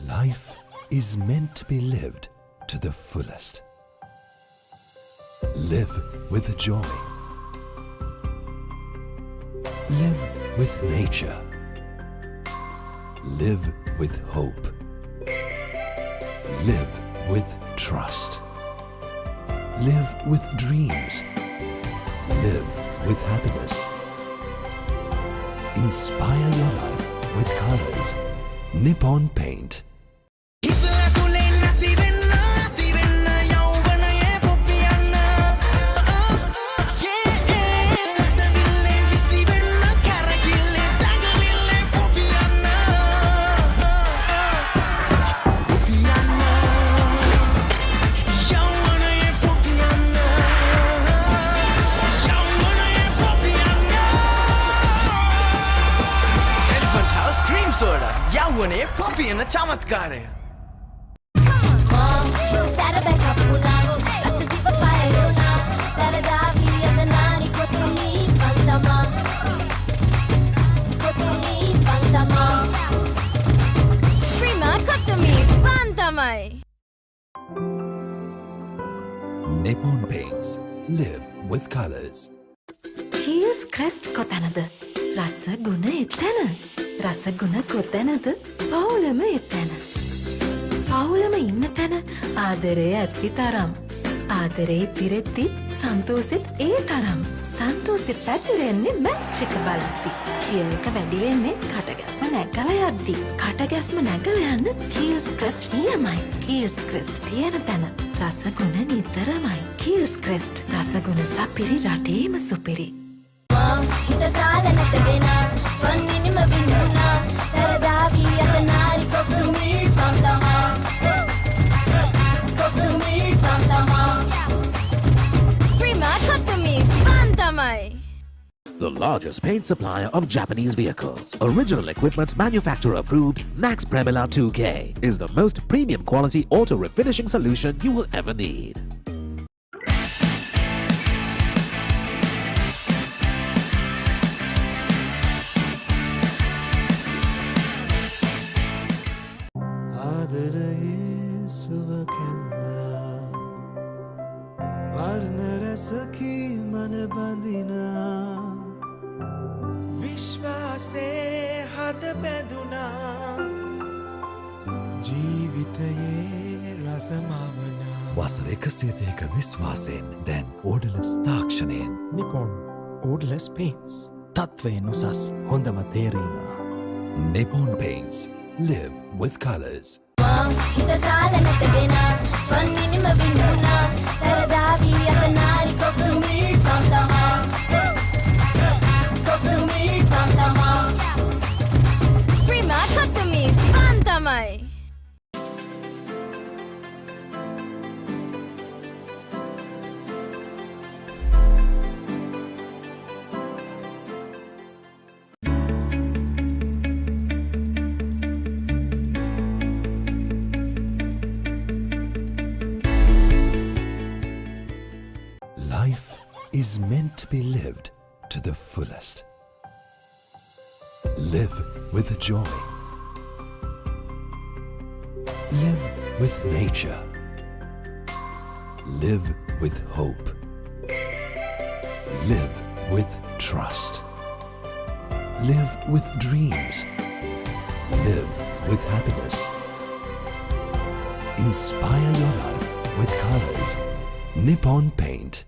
Life is meant to be lived to the fullest. Live with joy. Live with nature. Live with hope. Live with trust. Live with dreams. Live with happiness. Inspire your life with colors. Nippon Paint. යෞවනයේ පපියන චමත්කාරය. Nippon Paints. Live with colors. Keells Krest කොතැනද රස ගුණ එතැන රස ගුණ කොතැනද පවුලම එතැන පවුලම ඉන්න තැන ආදරය ඇත්ති තරම් ආදරේ තිරෙත්ති සන්තෝසෙත් ඒ තරම් සන්තෝසෙ පැතිරෙන්නේ මැච් එක බලද්දි චියර් එක වැඩි වෙන්නේ කටගැස්ම නැගලා යද්දි කටගැස්ම නැගලා යන්න කීස් ක්‍රෙස්ට් නියමයි කීස් ක්‍රෙස්ට් තියෙන තැන රස ගුණ නිතරමයි කීස් ක්‍රෙස්ට් රස ගුණ සපිරි රටේම සුපිරි හිත තාලනට වෙනා වන්නිනිම වින්නුනා සරදාවී අතනාරි කොක්තුමී පන්තමා කොක්තුමී පන්තමා Prima කොක්තුමී පන්තමයි. The largest paint supplier of Japanese vehicles, original equipment manufacturer approved, Nax Premila 2K is the most premium quality auto refinishing solution you will ever need. सखी मन बंदिना विश्वासे हद बेदुना जीवितये रसमावना වසර 102ක විශ්වාසයෙන් දැන් ඕඩලස් තාක්ෂණයෙන් නිපොන් ඕඩලස් පේන්ට්ස් තත්වයෙන් උසස් හොඳම තේරීම Nippon Paints. Live with colors. හිත තාලනට වෙනා වන්නිනිම වින්නුනා සරදාවී අතනාරි කොක්තුමී පන්තමා කොක්තුමී පන්තමා Prima කොක්තුමී පන්තමයි. Life is meant to be lived to the fullest. Live with joy. Live with nature. Live with hope. Live with trust. Live with dreams. Live with happiness. Inspire your life with colors. Nippon Paint.